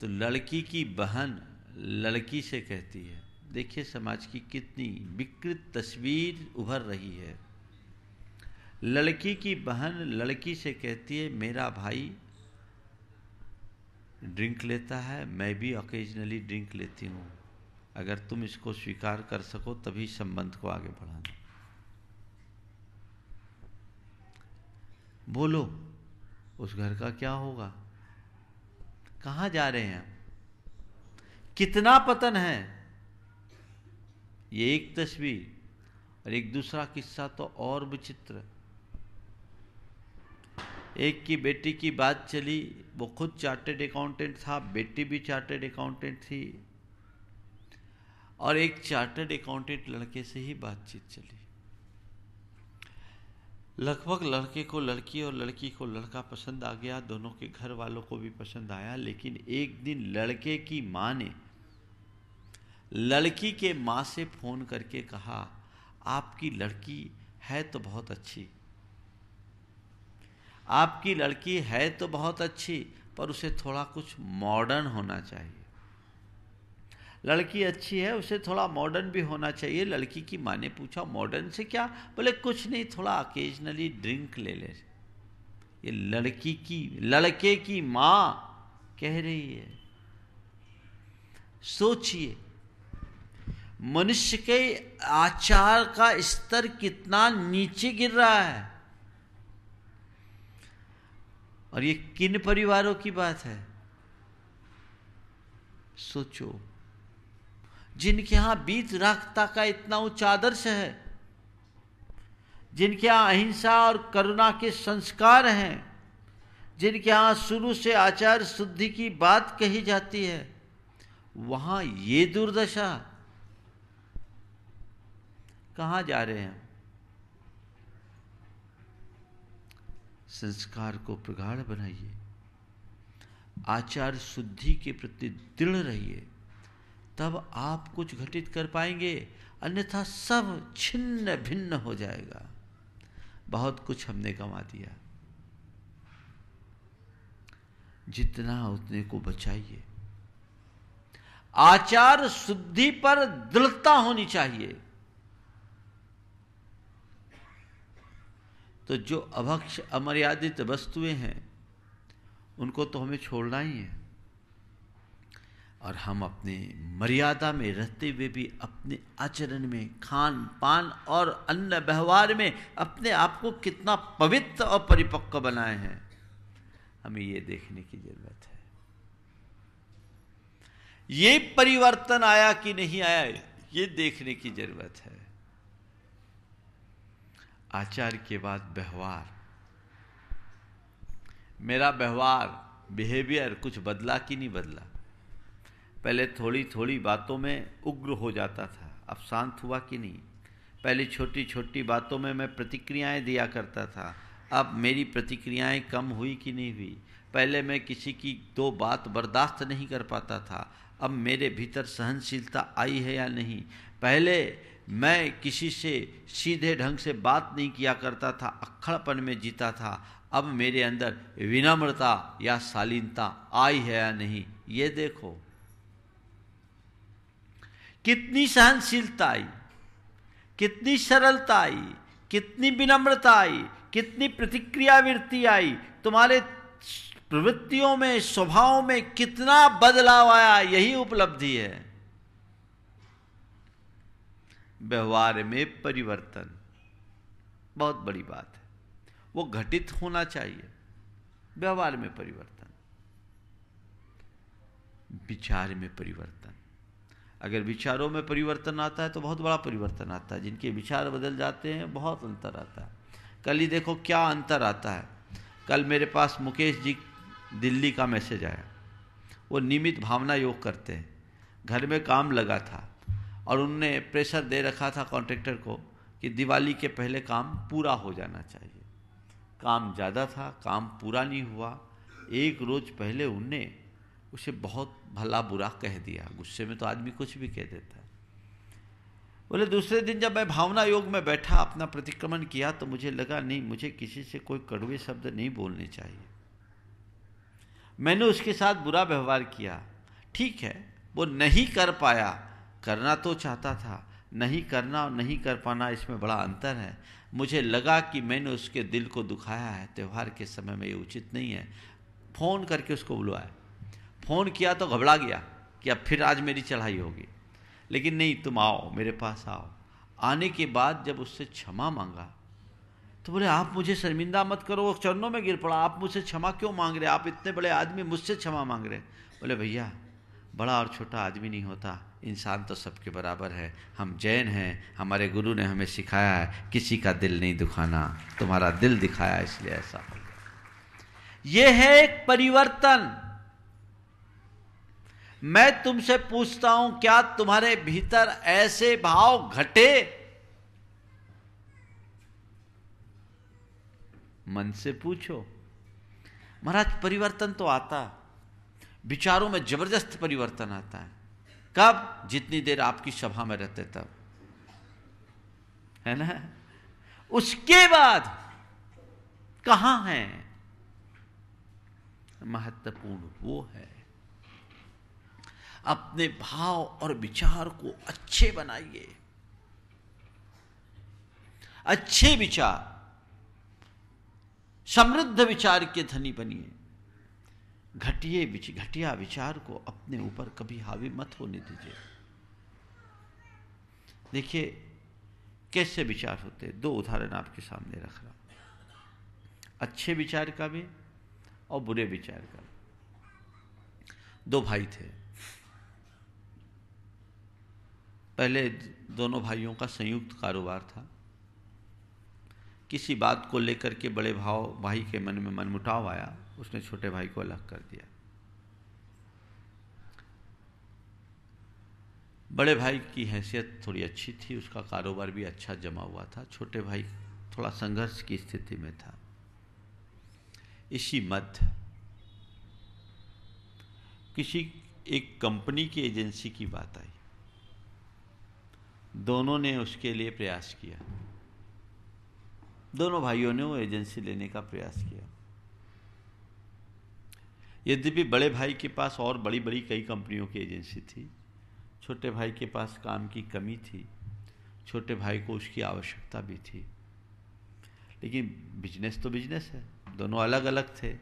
तो लड़की की बहन लड़की से कहती है, देखिए समाज की कितनी विकृत तस्वीर उभर रही है। लड़की की बहन लड़की से कहती है, मेरा भाई ड्रिंक लेता है, मैं भी ऑकेजनली ड्रिंक लेती हूँ, अगर तुम इसको स्वीकार कर सको तभी संबंध को आगे बढ़ाना। बोलो उस घर का क्या होगा? कहाँ जा रहे हैं? कितना पतन है। ये एक तस्वीर। और एक दूसरा किस्सा तो और विचित्र। एक की बेटी की बात चली, वो खुद चार्टर्ड अकाउंटेंट था, बेटी भी चार्टर्ड अकाउंटेंट थी, और एक चार्टर्ड अकाउंटेंट लड़के से ही बातचीत चली। लगभग लड़के को लड़की और लड़की को लड़का पसंद आ गया, दोनों के घर वालों को भी पसंद आया। लेकिन एक दिन लड़के की माँ ने लड़की के माँ से फोन करके कहा, आपकी लड़की है तो बहुत अच्छी, आपकी लड़की है तो बहुत अच्छी, पर उसे थोड़ा कुछ मॉडर्न होना चाहिए। लड़की अच्छी है, उसे थोड़ा मॉडर्न भी होना चाहिए। लड़की की माँ ने पूछा, मॉडर्न से क्या? बोले कुछ नहीं, थोड़ा ऑकेजनली ड्रिंक ले ले। ये लड़के की माँ कह रही है। सोचिए, मनुष्य के आचार का स्तर कितना नीचे गिर रहा है। और ये किन परिवारों की बात है? सोचो, जिनके यहां वीतरागता का इतना उच्च आदर्श है, जिनके यहां अहिंसा और करुणा के संस्कार हैं, जिनके यहां शुरू से आचार शुद्धि की बात कही जाती है, वहां ये दुर्दशा। कहां जा रहे हैं? संस्कार को प्रगाढ़ बनाइए, आचार शुद्धि के प्रति दृढ़ रहिए, तब आप कुछ घटित कर पाएंगे, अन्यथा सब छिन्न भिन्न हो जाएगा। बहुत कुछ हमने गंवा दिया। जितना उतने को बचाइए। आचार शुद्धि पर दृढ़ता होनी चाहिए। तो जो अभक्ष अमर्यादित वस्तुएं हैं उनको तो हमें छोड़ना ही है, और हम अपने मर्यादा में रहते हुए भी अपने आचरण में, खान पान और अन्य व्यवहार में अपने आप को कितना पवित्र और परिपक्व बनाए हैं, हमें ये देखने की जरूरत है। ये परिवर्तन आया कि नहीं आया, ये देखने की जरूरत है। आचार के बाद व्यवहार। मेरा व्यवहार, बिहेवियर कुछ बदला कि नहीं बदला? पहले थोड़ी थोड़ी बातों में उग्र हो जाता था, अब शांत हुआ कि नहीं? पहले छोटी छोटी बातों में मैं प्रतिक्रियाएं दिया करता था, अब मेरी प्रतिक्रियाएं कम हुई कि नहीं हुई? पहले मैं किसी की दो बात बर्दाश्त नहीं कर पाता था, अब मेरे भीतर सहनशीलता आई है या नहीं? पहले मैं किसी से सीधे ढंग से बात नहीं किया करता था, अक्खड़पन में जीता था, अब मेरे अंदर विनम्रता या शालीनता आई है या नहीं? ये देखो कितनी सहनशीलता आई, कितनी सरलता आई, कितनी विनम्रता आई, कितनी प्रतिक्रियावृत्ति आई, तुम्हारे प्रवृत्तियों में, स्वभाव में कितना बदलाव आया। यही उपलब्धि है। व्यवहार में परिवर्तन बहुत बड़ी बात है, वो घटित होना चाहिए। व्यवहार में परिवर्तन, विचार में परिवर्तन। अगर विचारों में परिवर्तन आता है तो बहुत बड़ा परिवर्तन आता है। जिनके विचार बदल जाते हैं बहुत अंतर आता है। कल ही देखो क्या अंतर आता है। कल मेरे पास मुकेश जी दिल्ली का मैसेज आया। वो नियमित भावना योग करते हैं, घर में काम लगा था और उनने प्रेशर दे रखा था कॉन्ट्रैक्टर को कि दिवाली के पहले काम पूरा हो जाना चाहिए। काम ज़्यादा था, काम पूरा नहीं हुआ। एक रोज़ पहले उनने उसे बहुत भला बुरा कह दिया। गुस्से में तो आदमी कुछ भी कह देता है। बोले दूसरे दिन जब मैं भावना योग में बैठा, अपना प्रतिक्रमण किया, तो मुझे लगा नहीं, मुझे किसी से कोई कड़वे शब्द नहीं बोलने चाहिए। मैंने उसके साथ बुरा व्यवहार किया। ठीक है, वो नहीं कर पाया, करना तो चाहता था। नहीं करना और नहीं कर पाना, इसमें बड़ा अंतर है। मुझे लगा कि मैंने उसके दिल को दुखाया है, त्यौहार के समय में ये उचित नहीं है। फ़ोन करके उसको बुलवाया। फ़ोन किया तो घबरा गया कि अब फिर आज मेरी चढ़ाई होगी। लेकिन नहीं, तुम आओ, मेरे पास आओ। आने के बाद जब उससे क्षमा मांगा तो बोले आप मुझे शर्मिंदा मत करो। वो चरणों में गिर पड़ा। आप मुझसे क्षमा क्यों मांग रहे? आप इतने बड़े आदमी मुझसे क्षमा मांग रहे? बोले भैया, बड़ा और छोटा आदमी नहीं होता, इंसान तो सबके बराबर है। हम जैन हैं, हमारे गुरु ने हमें सिखाया है किसी का दिल नहीं दुखाना। तुम्हारा दिल दिखाया इसलिए ऐसा हो गया। ये है एक परिवर्तन। मैं तुमसे पूछता हूं, क्या तुम्हारे भीतर ऐसे भाव घटे? मन से पूछो। महाराज, परिवर्तन तो आता, विचारों में जबरदस्त परिवर्तन आता है। कब? जितनी देर आपकी सभा में रहते तब, है ना। उसके बाद कहां है? महत्वपूर्ण वो है, अपने भाव और विचार को अच्छे बनाइए। अच्छे विचार, समृद्ध विचार के धनी बनिए। घटिया विचार को अपने ऊपर कभी हावी मत होने दीजिए। देखिए कैसे विचार होते हैं। 2 उदाहरण आपके सामने रख रहा हूं, अच्छे विचार का भी और बुरे विचार का भी। 2 भाई थे। पहले दोनों भाइयों का संयुक्त कारोबार था। किसी बात को लेकर के बड़े भाई के मन में मनमुटाव आया, उसने छोटे भाई को अलग कर दिया। बड़े भाई की हैसियत थोड़ी अच्छी थी, उसका कारोबार भी अच्छा जमा हुआ था। छोटे भाई थोड़ा संघर्ष की स्थिति में था। इसी मध्य किसी एक कंपनी की एजेंसी की बात आई। दोनों ने उसके लिए प्रयास किया। दोनों भाइयों ने वो एजेंसी लेने का प्रयास किया। यद्यपि बड़े भाई के पास और बड़ी बड़ी कई कंपनियों की एजेंसी थी, छोटे भाई के पास काम की कमी थी। छोटे भाई को उसकी आवश्यकता भी थी, लेकिन बिजनेस तो बिजनेस है। दोनों अलग अलग थे।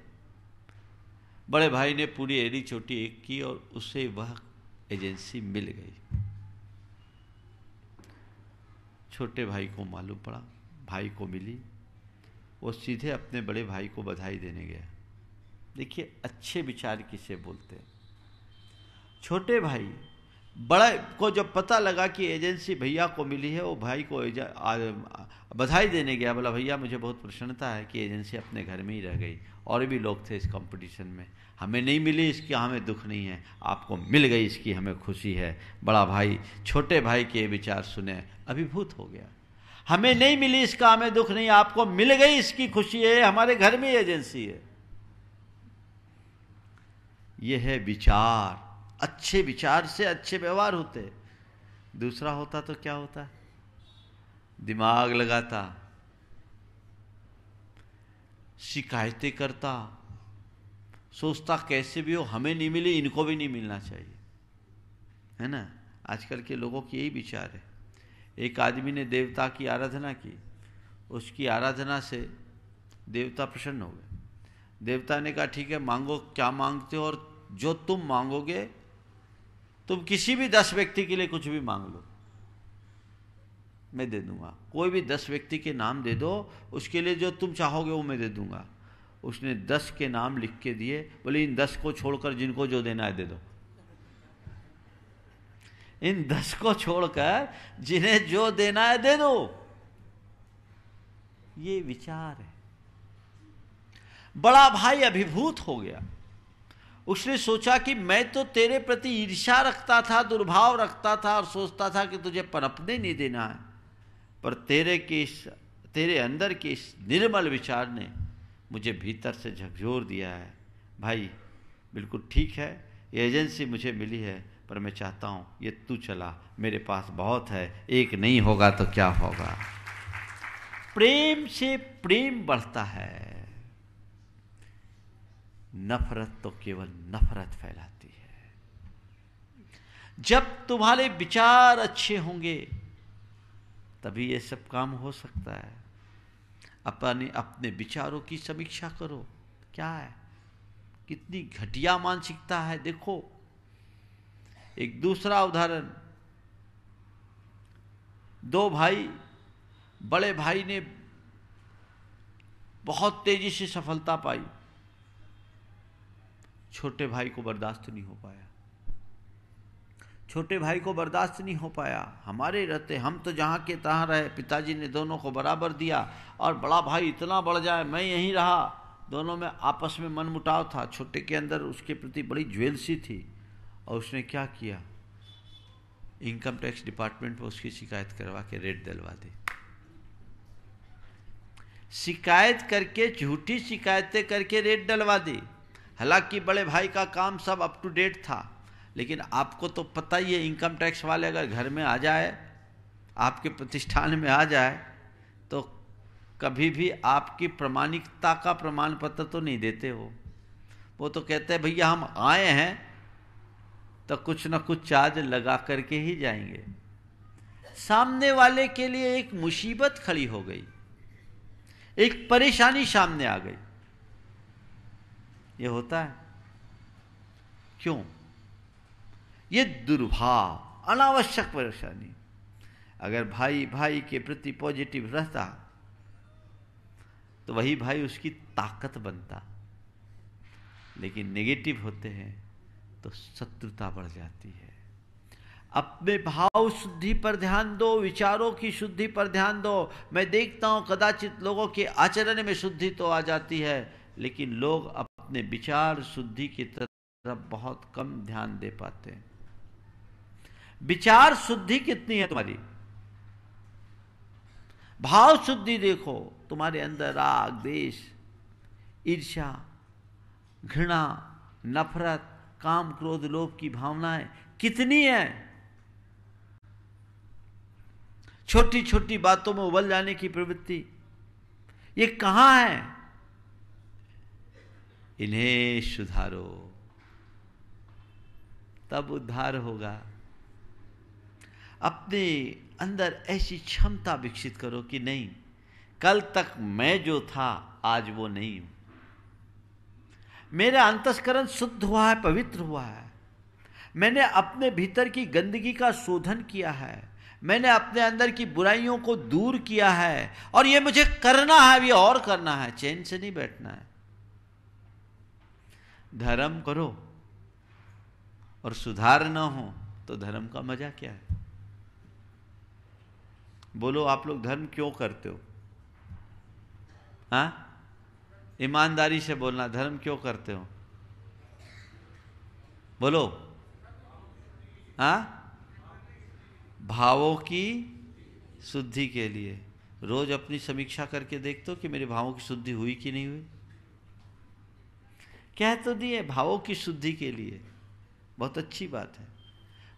बड़े भाई ने पूरी एड़ी चोटी एक की और उसे वह एजेंसी मिल गई। छोटे भाई को मालूम पड़ा, भाई को मिली। वो सीधे अपने बड़े भाई को बधाई देने गया। देखिए अच्छे विचार किसे बोलते हैं। छोटे भाई बड़े को जब पता लगा कि एजेंसी भैया को मिली है, वो भाई को बधाई देने गया। बोला भैया मुझे बहुत प्रसन्नता है कि एजेंसी अपने घर में ही रह गई। और भी लोग थे इस कंपटीशन में, हमें नहीं मिली इसकी हमें दुख नहीं है, आपको मिल गई इसकी हमें खुशी है। बड़ा भाई छोटे भाई के विचार सुने अभिभूत हो गया। हमें नहीं मिली इसका हमें दुख नहीं, आपको मिल गई इसकी खुशी है, हमारे घर में एजेंसी है। यह है विचार। अच्छे विचार से अच्छे व्यवहार होते। दूसरा होता तो क्या होता? दिमाग लगाता, शिकायतें करता, सोचता कैसे भी हो हमें नहीं मिली, इनको भी नहीं मिलना चाहिए, है ना। आजकल के लोगों की यही विचार है। एक आदमी ने देवता की आराधना की, उसकी आराधना से देवता प्रसन्न हो गए। देवता ने कहा ठीक है, मांगो क्या मांगते हो, और जो तुम मांगोगे, तुम किसी भी 10 व्यक्ति के लिए कुछ भी मांग लो, मैं दे दूंगा। कोई भी 10 व्यक्ति के नाम दे दो, उसके लिए जो तुम चाहोगे वो मैं दे दूंगा। उसने 10 के नाम लिख के दिए। बोले इन 10 को छोड़कर जिनको जो देना है दे दो। इन 10 को छोड़कर जिन्हें जो देना है दे दो। ये विचार है। बड़ा भाई अभिभूत हो गया। उसने सोचा कि मैं तो तेरे प्रति ईर्ष्या रखता था, दुर्भाव रखता था और सोचता था कि तुझे पनपने नहीं देना है, पर तेरे अंदर के इस निर्मल विचार ने मुझे भीतर से झकझोर दिया है। भाई बिल्कुल ठीक है, ये एजेंसी मुझे मिली है, पर मैं चाहता हूँ ये तू चला, मेरे पास बहुत है, एक नहीं होगा तो क्या होगा। प्रेम से प्रेम बढ़ता है, नफरत तो केवल नफरत फैलाती है। जब तुम्हारे विचार अच्छे होंगे तभी ये सब काम हो सकता है। अपने विचारों की समीक्षा करो, क्या है, कितनी घटिया मानसिकता है। देखो एक दूसरा उदाहरण, 2 भाई, बड़े भाई ने बहुत तेजी से सफलता पाई, छोटे भाई को बर्दाश्त नहीं हो पाया। छोटे भाई को बर्दाश्त नहीं हो पाया। हमारे रहते हम तो जहाँ के तहाँ रहे, पिताजी ने दोनों को बराबर दिया, और बड़ा भाई इतना बढ़ जाए मैं यहीं रहा। दोनों में आपस में मनमुटाव था। छोटे के अंदर उसके प्रति बड़ी ज्वेलसी थी, और उसने क्या किया, इनकम टैक्स डिपार्टमेंट में उसकी शिकायत करवा के रेड दिलवा दी। शिकायत करके, झूठी शिकायतें करके रेड डलवा दी। हालांकि बड़े भाई का काम सब अप टू डेट था, लेकिन आपको तो पता ही है, इनकम टैक्स वाले अगर घर में आ जाए, आपके प्रतिष्ठान में आ जाए, तो कभी भी आपकी प्रामाणिकता का प्रमाण पत्र तो नहीं देते हो। वो तो कहते हैं भैया हम आए हैं तो कुछ ना कुछ चार्ज लगा करके ही जाएंगे। सामने वाले के लिए एक मुसीबत खड़ी हो गई, एक परेशानी सामने आ गई। ये होता है क्यों? ये दुर्भाव, अनावश्यक परेशानी। अगर भाई भाई के प्रति पॉजिटिव रहता तो वही भाई उसकी ताकत बनता, लेकिन नेगेटिव होते हैं तो शत्रुता बढ़ जाती है। अपने भाव शुद्धि पर ध्यान दो, विचारों की शुद्धि पर ध्यान दो। मैं देखता हूं कदाचित लोगों के आचरण में शुद्धि तो आ जाती है, लेकिन लोग अपने विचार शुद्धि की तरफ बहुत कम ध्यान दे पाते हैं। विचार शुद्धि कितनी है तुम्हारी? भाव शुद्धि देखो, तुम्हारे अंदर राग, द्वेष, ईर्ष्या, घृणा, नफरत, काम, क्रोध, लोभ की भावनाएं कितनी है। छोटी छोटी बातों में उबल जाने की प्रवृत्ति, ये कहां है? इन्हें सुधारो, तब उद्धार होगा। अपने अंदर ऐसी क्षमता विकसित करो कि नहीं, कल तक मैं जो था आज वो नहीं हूं। मेरा अंतस्करण शुद्ध हुआ है, पवित्र हुआ है। मैंने अपने भीतर की गंदगी का शोधन किया है। मैंने अपने अंदर की बुराइयों को दूर किया है, और ये मुझे करना है, ये और करना है, चैन से नहीं बैठना है। धर्म करो और सुधार ना हो तो धर्म का मजा क्या है? बोलो आप लोग धर्म क्यों करते हो? हाँ, ईमानदारी से बोलना, धर्म क्यों करते हो? बोलो। हाँ, भावों की शुद्धि के लिए। रोज अपनी समीक्षा करके देखते हो कि मेरे भावों की शुद्धि हुई कि नहीं हुई। कह तो दिए भावों की शुद्धि के लिए, बहुत अच्छी बात है।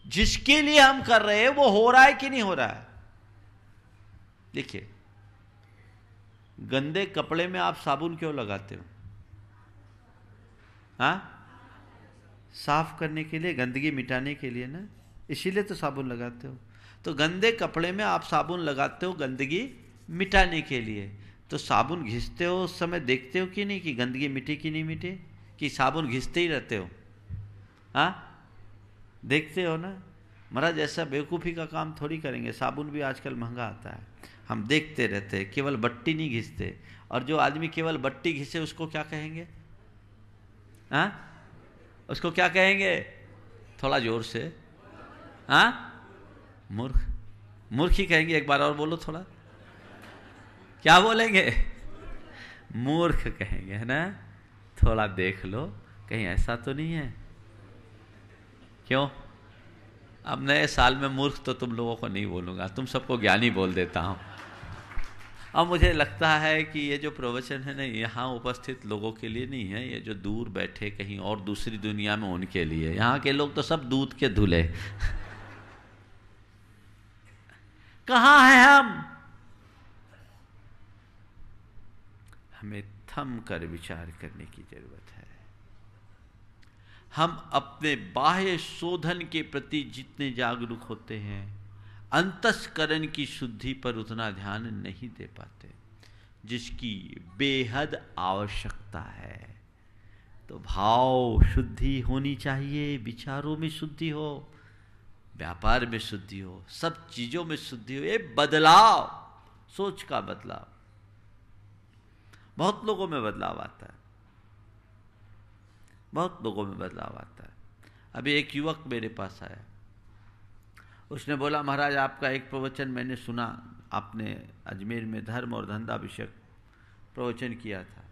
जिसके लिए हम कर रहे हैं वो हो रहा है कि नहीं हो रहा है? देखिए, गंदे कपड़े में आप साबुन क्यों लगाते हो? हाँ, साफ करने के लिए, गंदगी मिटाने के लिए ना, इसीलिए तो साबुन लगाते हो। तो गंदे कपड़े में आप साबुन लगाते हो गंदगी मिटाने के लिए। तो साबुन घिसते हो उस समय देखते हो कि नहीं कि गंदगी मिटे कि नहीं मिटे, कि साबुन घिसते ही रहते हो? हाँ, देखते हो ना। महाराज ऐसा बेवकूफ़ी का काम थोड़ी करेंगे। साबुन भी आजकल महंगा आता है, हम देखते रहते हैं, केवल बट्टी नहीं घिसते। और जो आदमी केवल बट्टी घिसे उसको क्या कहेंगे? हाँ, उसको क्या कहेंगे? थोड़ा जोर से। हाँ, मूर्ख, मूर्ख ही कहेंगे। एक बार और बोलो थोड़ा, क्या बोलेंगे? मूर्ख कहेंगे, है ना? थोड़ा देख लो कहीं ऐसा तो नहीं है। क्यों? अब नए साल में मूर्ख तो तुम लोगों को नहीं बोलूंगा, तुम सबको ज्ञानी बोल देता हूं। अब मुझे लगता है कि ये जो प्रवचन है ना, यहाँ उपस्थित लोगों के लिए नहीं है, ये जो दूर बैठे कहीं और दूसरी दुनिया में उनके लिए। यहाँ के लोग तो सब दूध के धुले। कहाँ हैं हम? हमें थम कर विचार करने की जरूरत है। हम अपने बाह्य शोधन के प्रति जितने जागरूक होते हैं, अंतस्करण की शुद्धि पर उतना ध्यान नहीं दे पाते, जिसकी बेहद आवश्यकता है। तो भाव शुद्धि होनी चाहिए, विचारों में शुद्धि हो, व्यापार में शुद्धि हो, सब चीजों में शुद्धि हो। ये बदलाव, सोच का बदलाव, बहुत लोगों में बदलाव आता है, बहुत लोगों में बदलाव आता है। अभी एक युवक मेरे पास आया, उसने बोला महाराज आपका एक प्रवचन मैंने सुना, आपने अजमेर में धर्म और धंधा विषयक प्रवचन किया था,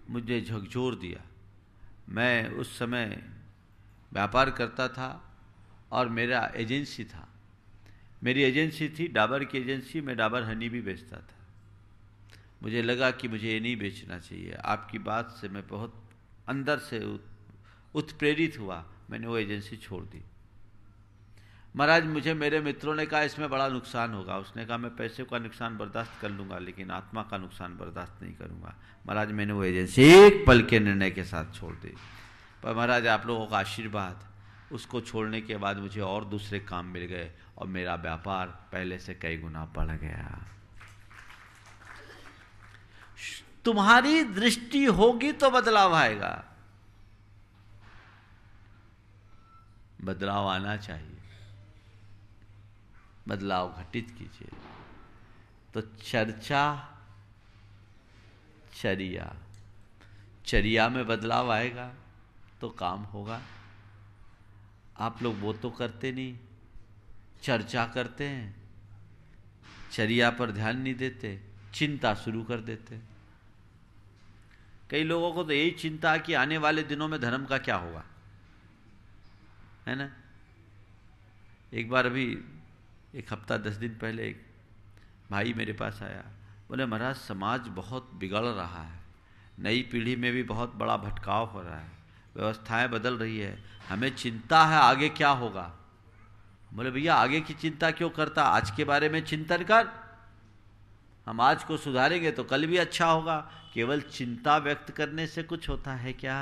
मुझे झकझोर दिया। मैं उस समय व्यापार करता था और मेरा एजेंसी था, मेरी एजेंसी थी डाबर की एजेंसी, मैं डाबर हनी भी बेचता था। मुझे लगा कि मुझे ये नहीं बेचना चाहिए। आपकी बात से मैं बहुत अंदर से उत्प्रेरित हुआ, मैंने वो एजेंसी छोड़ दी। महाराज मुझे मेरे मित्रों ने कहा इसमें बड़ा नुकसान होगा। उसने कहा मैं पैसे का नुकसान बर्दाश्त कर लूँगा, लेकिन आत्मा का नुकसान बर्दाश्त नहीं करूँगा। महाराज मैंने वो एजेंसी एक पल के निर्णय के साथ छोड़ दी। पर महाराज आप लोगों का आशीर्वाद, उसको छोड़ने के बाद मुझे और दूसरे काम मिल गए और मेरा व्यापार पहले से कई गुना बढ़ गया। तुम्हारी दृष्टि होगी तो बदलाव आएगा, बदलाव आना चाहिए, बदलाव घटित कीजिए। तो चर्चा, चर्या, चर्या में बदलाव आएगा तो काम होगा। आप लोग वो तो करते नहीं, चर्चा करते हैं, चर्या पर ध्यान नहीं देते, चिंता शुरू कर देते। कई लोगों को तो यही चिंता कि आने वाले दिनों में धर्म का क्या होगा, है ना? एक बार अभी एक हफ्ता 10 दिन पहले एक भाई मेरे पास आया, बोले महाराज समाज बहुत बिगड़ रहा है, नई पीढ़ी में भी बहुत बड़ा भटकाव हो रहा है, व्यवस्थाएं बदल रही है, हमें चिंता है आगे क्या होगा। बोले भैया आगे की चिंता क्यों करता, आज के बारे में चिंतन कर, हम आज को सुधारेंगे तो कल भी अच्छा होगा। केवल चिंता व्यक्त करने से कुछ होता है क्या?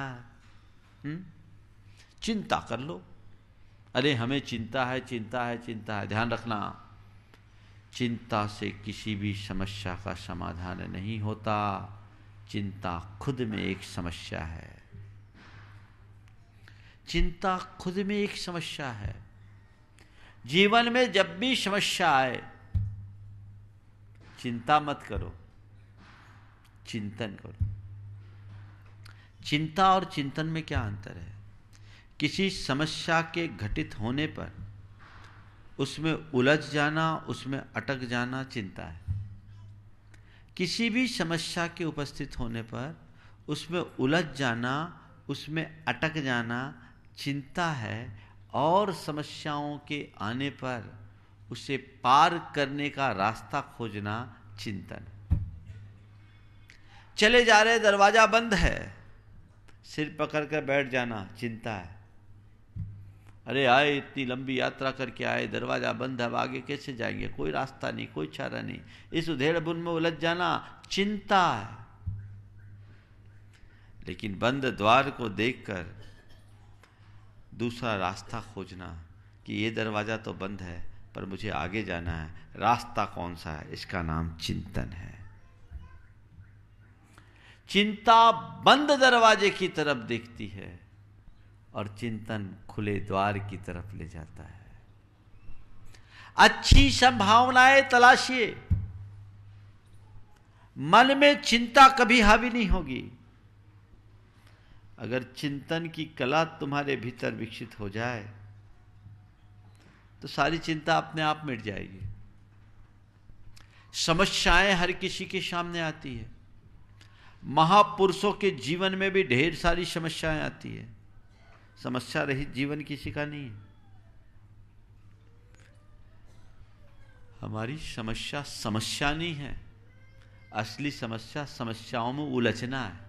चिंता कर लो। अरे हमें चिंता है, चिंता है, चिंता है। ध्यान रखना, चिंता से किसी भी समस्या का समाधान नहीं होता। चिंता खुद में एक समस्या है, चिंता खुद में एक समस्या है। जीवन में जब भी समस्या आए, चिंता मत करो, चिंतन करो। चिंता और चिंतन में क्या अंतर है? किसी समस्या के घटित होने पर उसमें उलझ जाना, उसमें अटक जाना चिंता है। किसी भी समस्या के उपस्थित होने पर उसमें उलझ जाना, उसमें अटक जाना चिंता है, और समस्याओं के आने पर उसे पार करने का रास्ता खोजना चिंतन। चले जा रहे, दरवाजा बंद है, सिर पकड़ कर बैठ जाना चिंता है। अरे आए, इतनी लंबी यात्रा करके आए, दरवाजा बंद है, अब आगे कैसे जाएंगे, कोई रास्ता नहीं, कोई चारा नहीं, इस उधेड़-बुन में उलझ जाना चिंता है। लेकिन बंद द्वार को देखकर दूसरा रास्ता खोजना कि ये दरवाजा तो बंद है पर मुझे आगे जाना है, रास्ता कौन सा है, इसका नाम चिंतन है। चिंता बंद दरवाजे की तरफ देखती है और चिंतन खुले द्वार की तरफ ले जाता है। अच्छी संभावनाएं तलाशिए, मन में चिंता कभी हावी नहीं होगी। अगर चिंतन की कला तुम्हारे भीतर विकसित हो जाए तो सारी चिंता अपने आप मिट जाएगी। समस्याएं हर किसी के सामने आती है, महापुरुषों के जीवन में भी ढेर सारी समस्याएं आती है। समस्या रहित जीवन किसी का नहीं है। हमारी समस्या समस्या नहीं है, असली समस्या समस्याओं में उलझना है।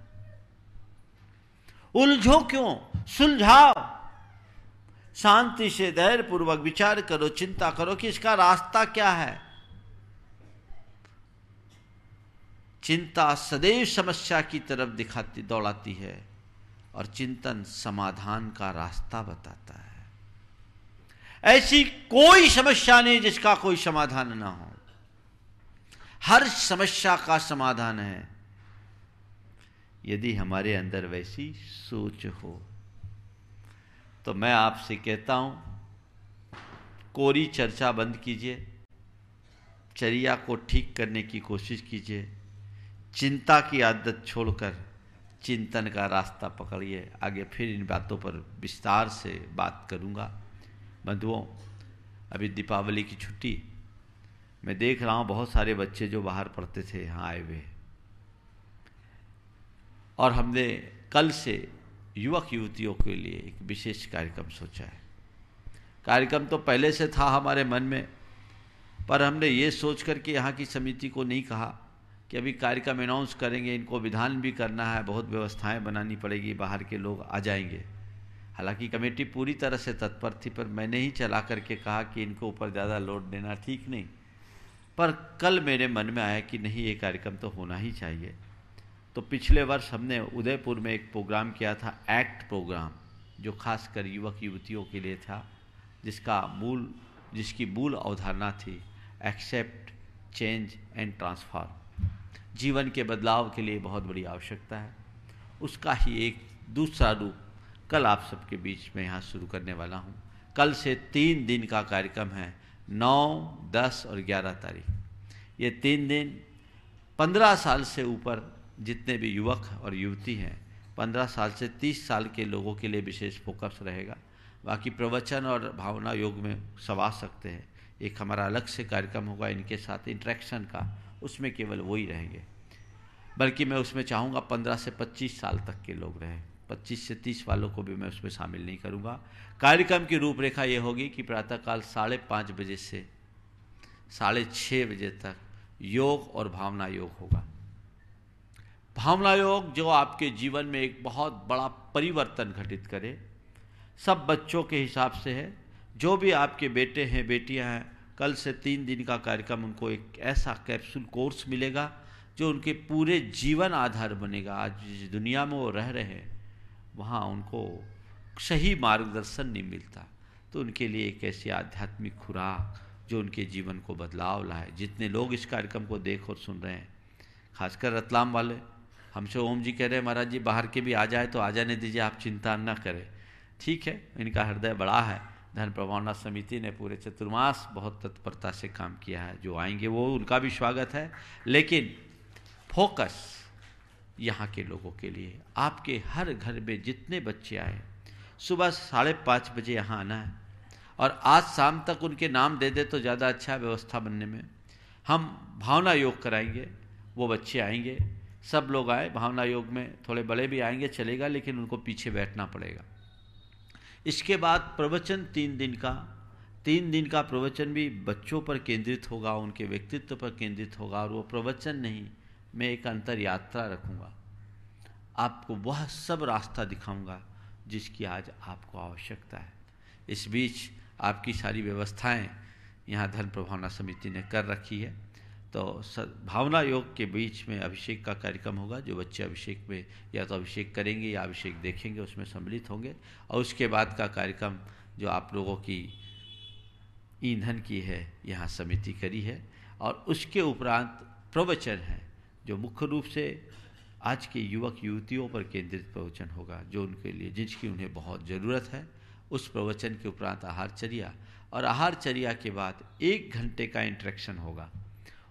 उलझो क्यों, सुलझाओ। शांति से धैर्य पूर्वक विचार करो, चिंता करो कि इसका रास्ता क्या है। चिंता सदैव समस्या की तरफ दिखाती दौड़ाती है और चिंतन समाधान का रास्ता बताता है। ऐसी कोई समस्या नहीं जिसका कोई समाधान ना हो। हर समस्या का समाधान है यदि हमारे अंदर वैसी सोच हो। तो मैं आपसे कहता हूं, कोरी चर्चा बंद कीजिए, चर्या को ठीक करने की कोशिश कीजिए, चिंता की आदत छोड़कर चिंतन का रास्ता पकड़िए। आगे फिर इन बातों पर विस्तार से बात करूंगा। बंधुओं, अभी दीपावली की छुट्टी मैं देख रहा हूं, बहुत सारे बच्चे जो बाहर पढ़ते थे यहाँ आए हुए, और हमने कल से युवक युवतियों के लिए एक विशेष कार्यक्रम सोचा है। कार्यक्रम तो पहले से था हमारे मन में, पर हमने ये सोच कर के यहाँ की समिति को नहीं कहा कि अभी कार्यक्रम अनाउंस करेंगे, इनको विधान भी करना है, बहुत व्यवस्थाएं बनानी पड़ेगी, बाहर के लोग आ जाएंगे। हालांकि कमेटी पूरी तरह से तत्पर थी, पर मैंने ही चला करके कहा कि इनको ऊपर ज़्यादा लोड देना ठीक नहीं। पर कल मेरे मन में आया कि नहीं, ये कार्यक्रम तो होना ही चाहिए। तो पिछले वर्ष हमने उदयपुर में एक प्रोग्राम किया था, एक्ट प्रोग्राम, जो खासकर युवक युवतियों के लिए था, जिसकी मूल अवधारणा थी एक्सेप्ट, चेंज एंड ट्रांसफॉर्म। जीवन के बदलाव के लिए बहुत बड़ी आवश्यकता है। उसका ही एक दूसरा रूप कल आप सबके बीच में यहाँ शुरू करने वाला हूँ। कल से 3 दिन का कार्यक्रम है, 9, 10 और 11 तारीख। ये 3 दिन 15 साल से ऊपर जितने भी युवक और युवती हैं, 15 साल से 30 साल के लोगों के लिए विशेष फोकस रहेगा। बाकी प्रवचन और भावना योग में सब आ सकते हैं। एक हमारा अलग से कार्यक्रम होगा इनके साथ इंटरेक्शन का, उसमें केवल वो ही रहेंगे। बल्कि मैं उसमें चाहूँगा 15 से 25 साल तक के लोग रहें। 25 से 30 वालों को भी मैं उसमें शामिल नहीं करूँगा। कार्यक्रम की रूपरेखा ये होगी कि प्रातःकाल 5:30 बजे से 6:30 बजे तक योग और भावना योग होगा। भावना योग जो आपके जीवन में एक बहुत बड़ा परिवर्तन घटित करे, सब बच्चों के हिसाब से है। जो भी आपके बेटे हैं, बेटियां हैं, कल से 3 दिन का कार्यक्रम, उनको एक ऐसा कैप्सूल कोर्स मिलेगा जो उनके पूरे जीवन आधार बनेगा। आज जिस दुनिया में वो रह रहे हैं वहाँ उनको सही मार्गदर्शन नहीं मिलता, तो उनके लिए एक ऐसी आध्यात्मिक खुराक जो उनके जीवन को बदलाव लाए। जितने लोग इस कार्यक्रम को देख और सुन रहे हैं, खासकर रतलाम वाले, हमसे ओम जी कह रहे हैं महाराज जी बाहर के भी आ जाए तो आ जाने दीजिए, आप चिंता न करें। ठीक है, इनका हृदय बड़ा है। धन प्रभावना समिति ने पूरे चतुर्मास बहुत तत्परता से काम किया है। जो आएंगे वो उनका भी स्वागत है, लेकिन फोकस यहाँ के लोगों के लिए, आपके हर घर में जितने बच्चे आए, सुबह 5:30 बजे यहाँ आना है और आज शाम तक उनके नाम दे दे तो ज़्यादा अच्छा है व्यवस्था बनने में। हम भावना योग कराएंगे, वो बच्चे आएंगे, सब लोग आए। भावना योग में थोड़े बड़े भी आएंगे चलेगा, लेकिन उनको पीछे बैठना पड़ेगा। इसके बाद प्रवचन 3 दिन का प्रवचन भी बच्चों पर केंद्रित होगा, उनके व्यक्तित्व पर केंद्रित होगा। और वो प्रवचन नहीं, मैं एक अंतर यात्रा रखूँगा, आपको वह सब रास्ता दिखाऊंगा जिसकी आज आपको आवश्यकता है। इस बीच आपकी सारी व्यवस्थाएं यहाँ धन प्रभावना समिति ने कर रखी है। तो भावना योग के बीच में अभिषेक का कार्यक्रम होगा। जो बच्चे अभिषेक में या तो अभिषेक करेंगे या अभिषेक देखेंगे उसमें सम्मिलित होंगे। और उसके बाद का कार्यक्रम जो आप लोगों की ईंधन की है, यहाँ समिति करी है। और उसके उपरांत प्रवचन है जो मुख्य रूप से आज के युवक युवतियों पर केंद्रित प्रवचन होगा, जो उनके लिए जिसकी उन्हें बहुत ज़रूरत है। उस प्रवचन के उपरांत आहारचर्या, और आहारचर्या के बाद 1 घंटे का इंटरेक्शन होगा।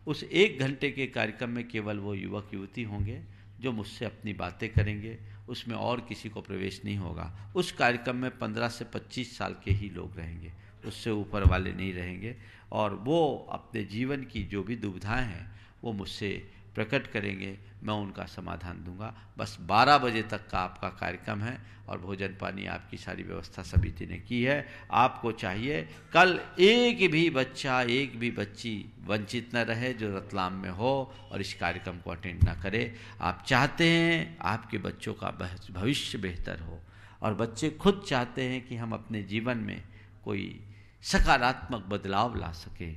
उस 1 घंटे के कार्यक्रम में केवल वो युवक युवती होंगे जो मुझसे अपनी बातें करेंगे, उसमें और किसी को प्रवेश नहीं होगा। उस कार्यक्रम में 15 से 25 साल के ही लोग रहेंगे, उससे ऊपर वाले नहीं रहेंगे। और वो अपने जीवन की जो भी दुविधाएं हैं वो मुझसे प्रकट करेंगे, मैं उनका समाधान दूंगा। बस 12 बजे तक का आपका कार्यक्रम है और भोजन पानी आपकी सारी व्यवस्था समिति ने की है। आपको चाहिए कल एक भी बच्चा, एक भी बच्ची वंचित न रहे जो रतलाम में हो और इस कार्यक्रम को अटेंड ना करे। आप चाहते हैं आपके बच्चों का भविष्य बेहतर हो और बच्चे खुद चाहते हैं कि हम अपने जीवन में कोई सकारात्मक बदलाव ला सके,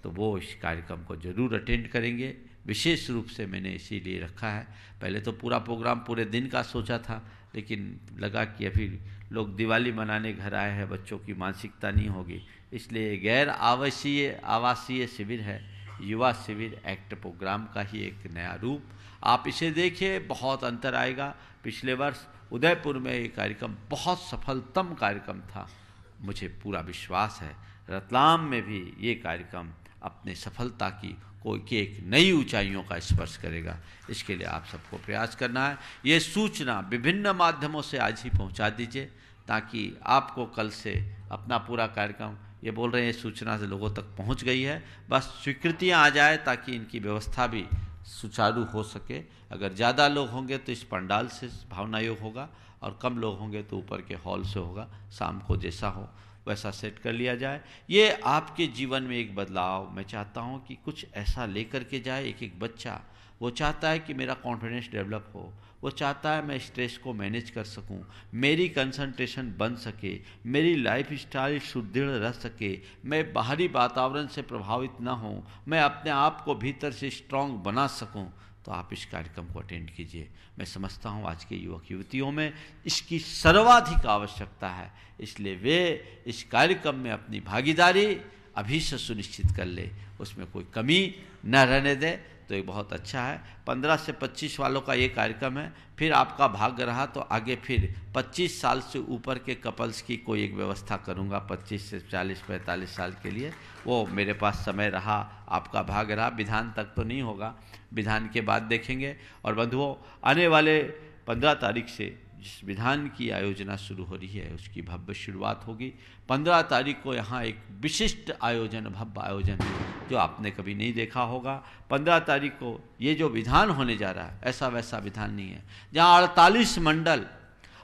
तो वो इस कार्यक्रम को जरूर अटेंड करेंगे। विशेष रूप से मैंने इसीलिए रखा है। पहले तो पूरा प्रोग्राम पूरे दिन का सोचा था, लेकिन लगा कि अभी लोग दिवाली मनाने घर आए हैं, बच्चों की मानसिकता नहीं होगी, इसलिए गैर आवासीय शिविर है, युवा शिविर एक्ट प्रोग्राम का ही एक नया रूप। आप इसे देखिए, बहुत अंतर आएगा। पिछले वर्ष उदयपुर में ये कार्यक्रम बहुत सफलतम कार्यक्रम था, मुझे पूरा विश्वास है रतलाम में भी ये कार्यक्रम अपने सफलता की एक नई ऊंचाइयों का स्पर्श करेगा। इसके लिए आप सबको प्रयास करना है। ये सूचना विभिन्न माध्यमों से आज ही पहुंचा दीजिए ताकि आपको कल से अपना पूरा कार्यक्रम, ये बोल रहे हैं सूचना से लोगों तक पहुंच गई है, बस स्वीकृतियां आ जाए ताकि इनकी व्यवस्था भी सुचारू हो सके। अगर ज़्यादा लोग होंगे तो इस पंडाल से भावना योग होगा और कम लोग होंगे तो ऊपर के हॉल से होगा। शाम को जैसा हो वैसा सेट कर लिया जाए। ये आपके जीवन में एक बदलाव मैं चाहता हूँ कि कुछ ऐसा लेकर के जाए। एक एक बच्चा वो चाहता है कि मेरा कॉन्फिडेंस डेवलप हो, वो चाहता है मैं स्ट्रेस को मैनेज कर सकूं, मेरी कंसंट्रेशन बन सके, मेरी लाइफ स्टाइल सुदृढ़ रह सके, मैं बाहरी वातावरण से प्रभावित ना हूं, मैं अपने आप को भीतर से स्ट्रांग बना सकूं। तो आप इस कार्यक्रम को अटेंड कीजिए। मैं समझता हूं आज के युवक युवतियों में इसकी सर्वाधिक आवश्यकता है, इसलिए वे इस कार्यक्रम में अपनी भागीदारी अभी से सुनिश्चित कर ले, उसमें कोई कमी न रहने दे। तो ये बहुत अच्छा है। 15 से 25 वालों का ये कार्यक्रम है। फिर आपका भाग्य रहा तो आगे फिर 25 साल से ऊपर के कपल्स की कोई एक व्यवस्था करूँगा 25 से 40-45 साल के लिए। वो मेरे पास समय रहा, आपका भाग्य रहा। विधान तक तो नहीं होगा, विधान के बाद देखेंगे। और बंधुओं, आने वाले 15 तारीख से जिस विधान की आयोजना शुरू हो रही है उसकी भव्य शुरुआत होगी। 15 तारीख को यहाँ एक विशिष्ट आयोजन, भव्य आयोजन जो आपने कभी नहीं देखा होगा। 15 तारीख को ये जो विधान होने जा रहा है ऐसा वैसा विधान नहीं है, जहाँ 48 मंडल,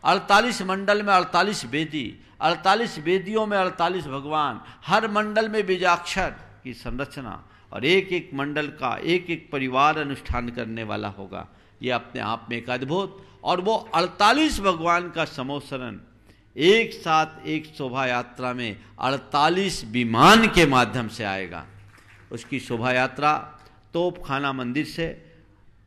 48 मंडल में 48 वेदी, 48 वेदियों में 48 भगवान, हर मंडल में बीजाक्षर की संरचना और एक एक मंडल का एक एक परिवार अनुष्ठान करने वाला होगा। ये अपने आप में एक अद्भुत, और वो 48 भगवान का समोसरण एक साथ एक शोभा यात्रा में 48 विमान के माध्यम से आएगा। उसकी शोभा यात्रा तोपखाना मंदिर से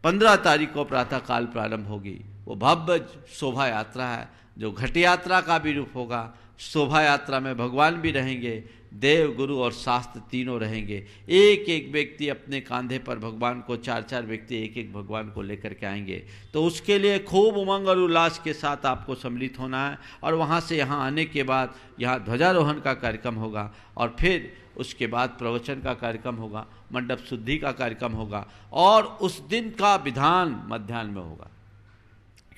15 तारीख को प्रातःकाल प्रारंभ होगी। वो भव्य शोभा यात्रा है जो घट यात्रा का भी रूप होगा। शोभा यात्रा में भगवान भी रहेंगे, देव, गुरु और शास्त्र तीनों रहेंगे। एक एक व्यक्ति अपने कांधे पर भगवान को, 4-4 व्यक्ति एक एक भगवान को लेकर के आएंगे। तो उसके लिए खूब उमंग और उल्लास के साथ आपको सम्मिलित होना है। और वहाँ से यहाँ आने के बाद यहाँ ध्वजारोहण का कार्यक्रम होगा और फिर उसके बाद प्रवचन का कार्यक्रम होगा, मंडप शुद्धि का कार्यक्रम होगा और उस दिन का विधान मध्याह्न में होगा।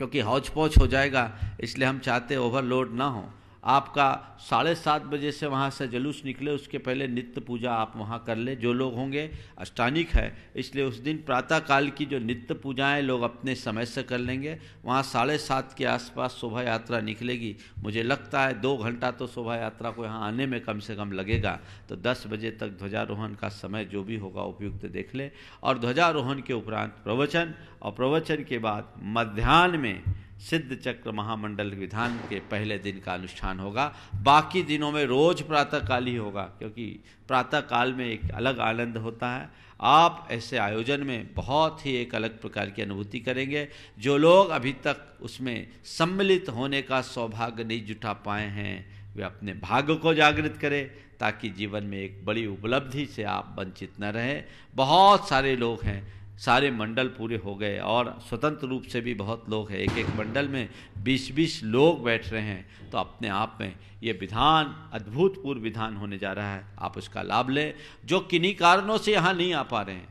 क्योंकि हौच पौच हो जाएगा इसलिए हम चाहते ओवरलोड ना हो। आपका 7:30 बजे से वहाँ से जुलूस निकले, उसके पहले नित्य पूजा आप वहाँ कर ले। जो लोग होंगे, अष्टानिक है इसलिए उस दिन प्रातःकाल की जो नित्य पूजाएं लोग अपने समय से कर लेंगे। वहाँ 7:30 के आसपास शोभा यात्रा निकलेगी। मुझे लगता है 2 घंटा तो शोभा यात्रा को यहाँ आने में कम से कम लगेगा। तो 10 बजे तक ध्वजारोहण का समय जो भी होगा उपयुक्त देख ले। और ध्वजारोहण के उपरांत प्रवचन, और प्रवचन के बाद मध्याह्न में सिद्ध चक्र महामंडल विधान के पहले दिन का अनुष्ठान होगा। बाकी दिनों में रोज प्रातःकाल ही होगा, क्योंकि प्रातःकाल में एक अलग आनंद होता है। आप ऐसे आयोजन में बहुत ही एक अलग प्रकार की अनुभूति करेंगे। जो लोग अभी तक उसमें सम्मिलित होने का सौभाग्य नहीं जुटा पाए हैं, वे अपने भाग्य को जागृत करें ताकि जीवन में एक बड़ी उपलब्धि से आप वंचित न रहें। बहुत सारे लोग हैं, सारे मंडल पूरे हो गए और स्वतंत्र रूप से भी बहुत लोग हैं। एक एक मंडल में 20-20 लोग बैठ रहे हैं। तो अपने आप में ये विधान अद्भुतपूर्व विधान होने जा रहा है। आप उसका लाभ लें। जो किन्हीं कारणों से यहाँ नहीं आ पा रहे हैं,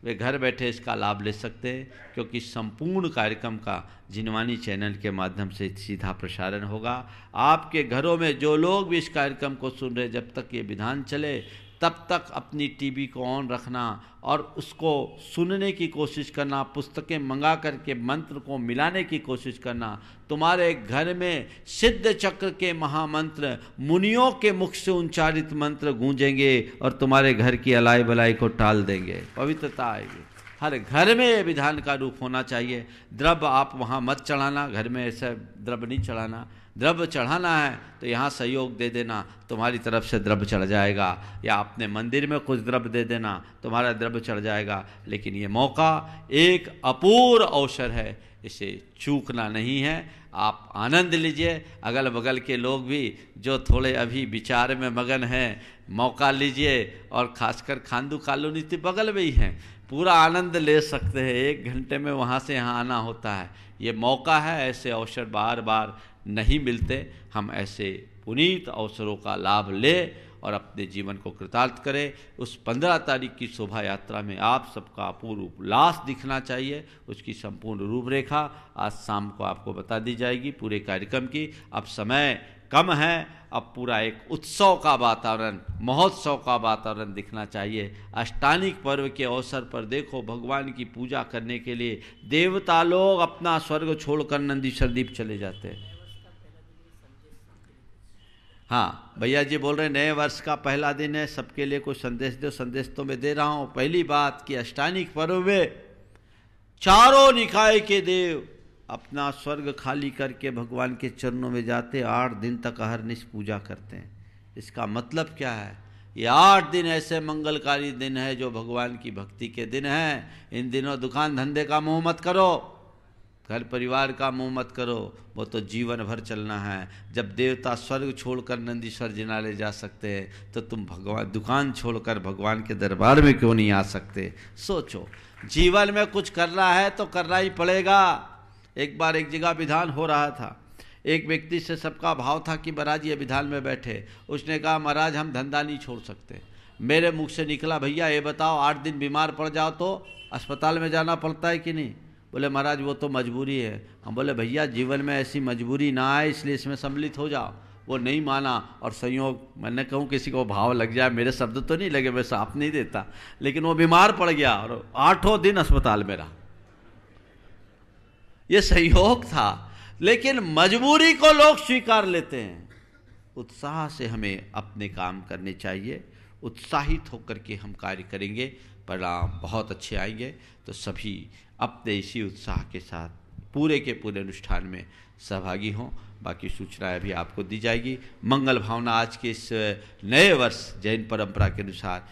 वे घर बैठे इसका लाभ ले सकते हैं, क्योंकि संपूर्ण कार्यक्रम का जिनवाणी चैनल के माध्यम से सीधा प्रसारण होगा। आपके घरों में जो लोग भी इस कार्यक्रम को सुन रहे, जब तक ये विधान चले तब तक अपनी टीवी को ऑन रखना और उसको सुनने की कोशिश करना, पुस्तकें मंगा करके मंत्र को मिलाने की कोशिश करना। तुम्हारे घर में सिद्ध चक्र के महामंत्र, मुनियों के मुख से उच्चारित मंत्र गूंजेंगे और तुम्हारे घर की अलाई बलाई को टाल देंगे, पवित्रता आएगी। हर घर में ये विधान का रूप होना चाहिए। द्रव्य आप वहाँ मत चढ़ाना, घर में ऐसा द्रव्य नहीं चढ़ाना। द्रव्य चढ़ाना है तो यहाँ सहयोग दे देना, तुम्हारी तरफ से द्रव्य चढ़ जाएगा, या अपने मंदिर में कुछ द्रव्य दे देना, तुम्हारा द्रव्य चढ़ जाएगा। लेकिन ये मौका एक अपूर्व अवसर है, इसे चूकना नहीं है। आप आनंद लीजिए। अगल बगल के लोग भी जो थोड़े अभी विचार में मगन हैं, मौका लीजिए। और खासकर खांदू कॉलोनी तो बगल में ही हैं, पूरा आनंद ले सकते हैं। 1 घंटे में वहाँ से यहाँ आना होता है। ये मौका है, ऐसे अवसर बार बार नहीं मिलते। हम ऐसे पुनीत अवसरों का लाभ लें और अपने जीवन को कृतार्थ करें। उस 15 तारीख की शोभा यात्रा में आप सबका अपूर्व उल्लास दिखना चाहिए। उसकी संपूर्ण रूपरेखा आज शाम को आपको बता दी जाएगी पूरे कार्यक्रम की। अब समय कम है, अब पूरा एक उत्सव का वातावरण, महोत्सव का वातावरण दिखना चाहिए। अष्टानिक पर्व के अवसर पर देखो, भगवान की पूजा करने के लिए देवता लोग अपना स्वर्ग छोड़कर नंदीश्वर द्वीप चले जाते हैं। हाँ, भैया जी बोल रहे हैं नए वर्ष का पहला दिन है, सबके लिए कोई संदेश दो। संदेश तो मैं दे रहा हूँ। पहली बात कि अष्टानिक पर्व में चारों निकाय के देव अपना स्वर्ग खाली करके भगवान के चरणों में जाते, 8 दिन तक अहरनिश पूजा करते हैं। इसका मतलब क्या है? ये 8 दिन ऐसे मंगलकारी दिन है जो भगवान की भक्ति के दिन हैं। इन दिनों दुकान धंधे का मोह मत करो, घर परिवार का मोह मत करो, वो तो जीवन भर चलना है। जब देवता स्वर्ग छोड़कर नंदीश्वर जिनाले जा सकते हैं तो तुम भगवान दुकान छोड़कर भगवान के दरबार में क्यों नहीं आ सकते? सोचो, जीवन में कुछ करना है तो करना ही पड़ेगा। एक बार एक जगह विधान हो रहा था, एक व्यक्ति से सबका भाव था कि महाराज ये विधान में बैठे। उसने कहा महाराज हम धंधा नहीं छोड़ सकते। मेरे मुख से निकला भैया ये बताओ 8 दिन बीमार पड़ जाओ तो अस्पताल में जाना पड़ता है कि नहीं? बोले महाराज वो तो मजबूरी है। हम बोले भैया जीवन में ऐसी मजबूरी ना आए इसलिए इसमें सम्मिलित हो जाओ। वो नहीं माना और संयोग, मैंने कहूँ किसी को भाव लग जाए, मेरे शब्द तो नहीं लगे, मैं साफ नहीं देता, लेकिन वो बीमार पड़ गया और 8 दिन अस्पताल में रहा। ये संयोग था, लेकिन मजबूरी को लोग स्वीकार लेते हैं। उत्साह से हमें अपने काम करने चाहिए, उत्साहित होकर के हम कार्य करेंगे, परिणाम बहुत अच्छे आएंगे। तो सभी अपने इसी उत्साह के साथ पूरे के पूरे अनुष्ठान में सहभागी हों। बाकी सूचनाएं भी आपको दी जाएगी। मंगल भावना आज के इस नए वर्ष जैन परंपरा के अनुसार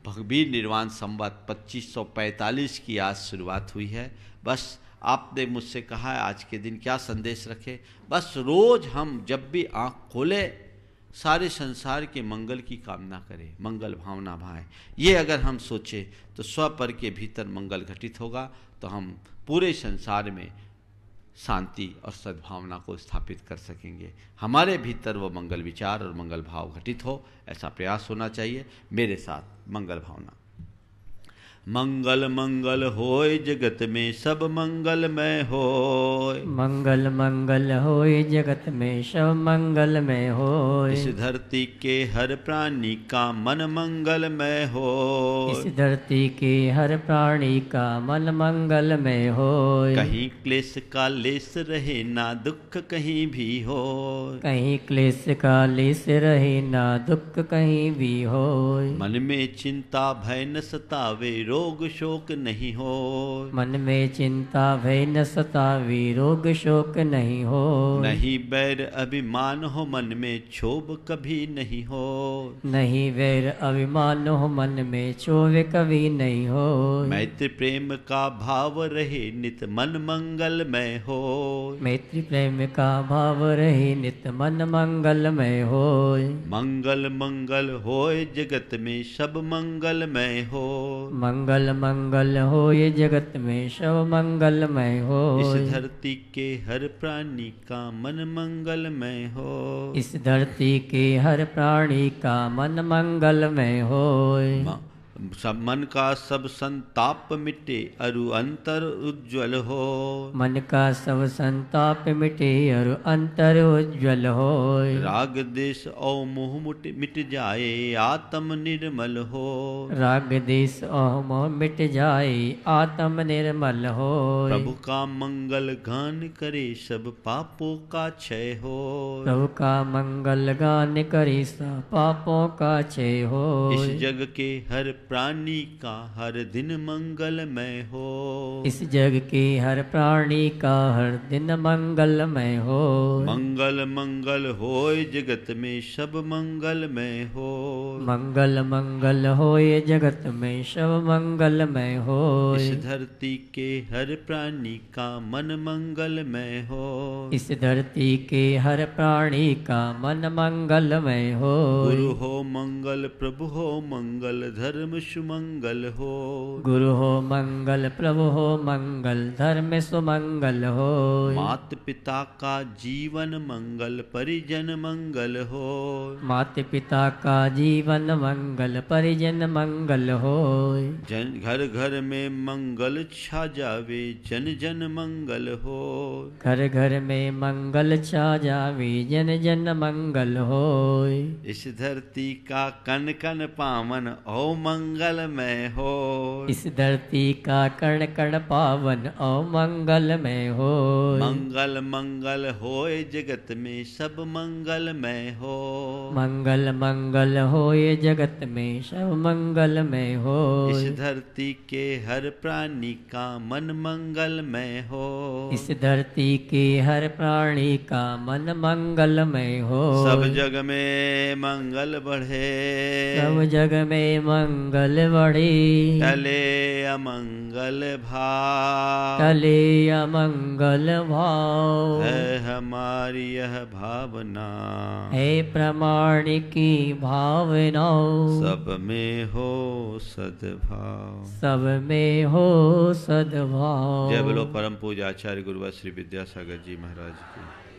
भगवीर निर्वाण संवत 2545 की आज शुरुआत हुई है। बस आपने मुझसे कहा है आज के दिन क्या संदेश रखें। बस रोज़ हम जब भी आँख खोले सारे संसार के मंगल की कामना करें, मंगल भावना भाएं। ये अगर हम सोचें तो स्वपर के भीतर मंगल घटित होगा, तो हम पूरे संसार में शांति और सद्भावना को स्थापित कर सकेंगे। हमारे भीतर वो मंगल विचार और मंगल भाव घटित हो, ऐसा प्रयास होना चाहिए। मेरे साथ मंगल भावना। मंगल मंगल होय जगत में सब मंगलमय होय। मंगल मंगल होय जगत में सब मंगलमय होय। इस धरती के हर प्राणी का मन मंगलमय होय। इस धरती के हर प्राणी का मन मंगलमय होय। कहीं क्लेश का लेस रहे ना दुख कहीं भी होय। कहीं क्लेश का लेस रहे ना दुख कहीं भी होय। मन में चिंता भय न सतावे रोग शोक नहीं हो। मन में चिंता भय न सतावे रोग शोक नहीं हो। नहीं बैर अभिमान हो मन में क्षोभ कभी नहीं हो। नहीं वैर अभिमान हो मन में क्षोभ कभी नहीं हो। मैत्री प्रेम का भाव रहे नित मन मंगलमय हो। मैत्री प्रेम का भाव रहे नित मन मंगलमय हो। मंगल मंगल होय जगत में सब मंगलमय हो। मंगल मंगल होय जगत में सब मंगलमय हो। इस धरती के हर प्राणी का मन मंगलमय हो। इस धरती के हर प्राणी का मन मंगलमय हो। सब मन का सब संताप मिटे अरु अंतर उज्ज्वल हो। मन का सब संताप मिटे और अंतर उज्ज्वल हो। राग देश और मोह मिट जाए आत्म निर्मल हो। राग देश और मोह मिट जाए आत्म निर्मल हो। प्रभु का मंगल गान करे सब पापों का क्षय हो। प्रभु का मंगल गान करे सब पापों का क्षय हो। इस जग के हर प्राणी का हर दिन मंगलमय हो। इस जग के हर प्राणी का हर दिन मंगलमय हो। मंगल मंगल होय जगत में सब मंगलमय हो। मंगल मंगल होय जगत में सब मंगलमय हो। इस धरती के हर प्राणी का मन मंगलमय हो। इस धरती के हर प्राणी का मन मंगलमय हो। गुरु हो मंगल प्रभु हो मंगल धर्म सुमंगल हो। गुरु हो मंगल प्रभु हो मंगल धर्म सुमंगल हो। मात पिता का जीवन मंगल परिजन मंगल हो। माता पिता का जीवन मंगल परिजन मंगल हो। जन घर घर में मंगल छा जावे जन जन मंगल हो। घर घर में मंगल छा जावे जन जन मंगल हो। इस धरती का कण कण पावन ओ मंगलमय हो। इस धरती का कण कण पावन और मंगलमय हो। मंगल मंगल होए जगत में सब मंगलमय हो। मंगल मंगल होए जगत में सब मंगलमय हो। इस धरती के हर प्राणी का मन मंगलमय हो। इस धरती के हर प्राणी का मन मंगलमय हो। सब जग में मंगल बढ़े। सब जग में मंगल बढ़े। टले अमंगल भाव। टले अमंगल भाव। है हमारी यह भावना। है प्रमाण की भावना। सब में हो सद्भाव। सब में हो सद्भाव। जय बोलो परम पूज्य आचार्य गुरुवर श्री विद्यासागर जी महाराज की।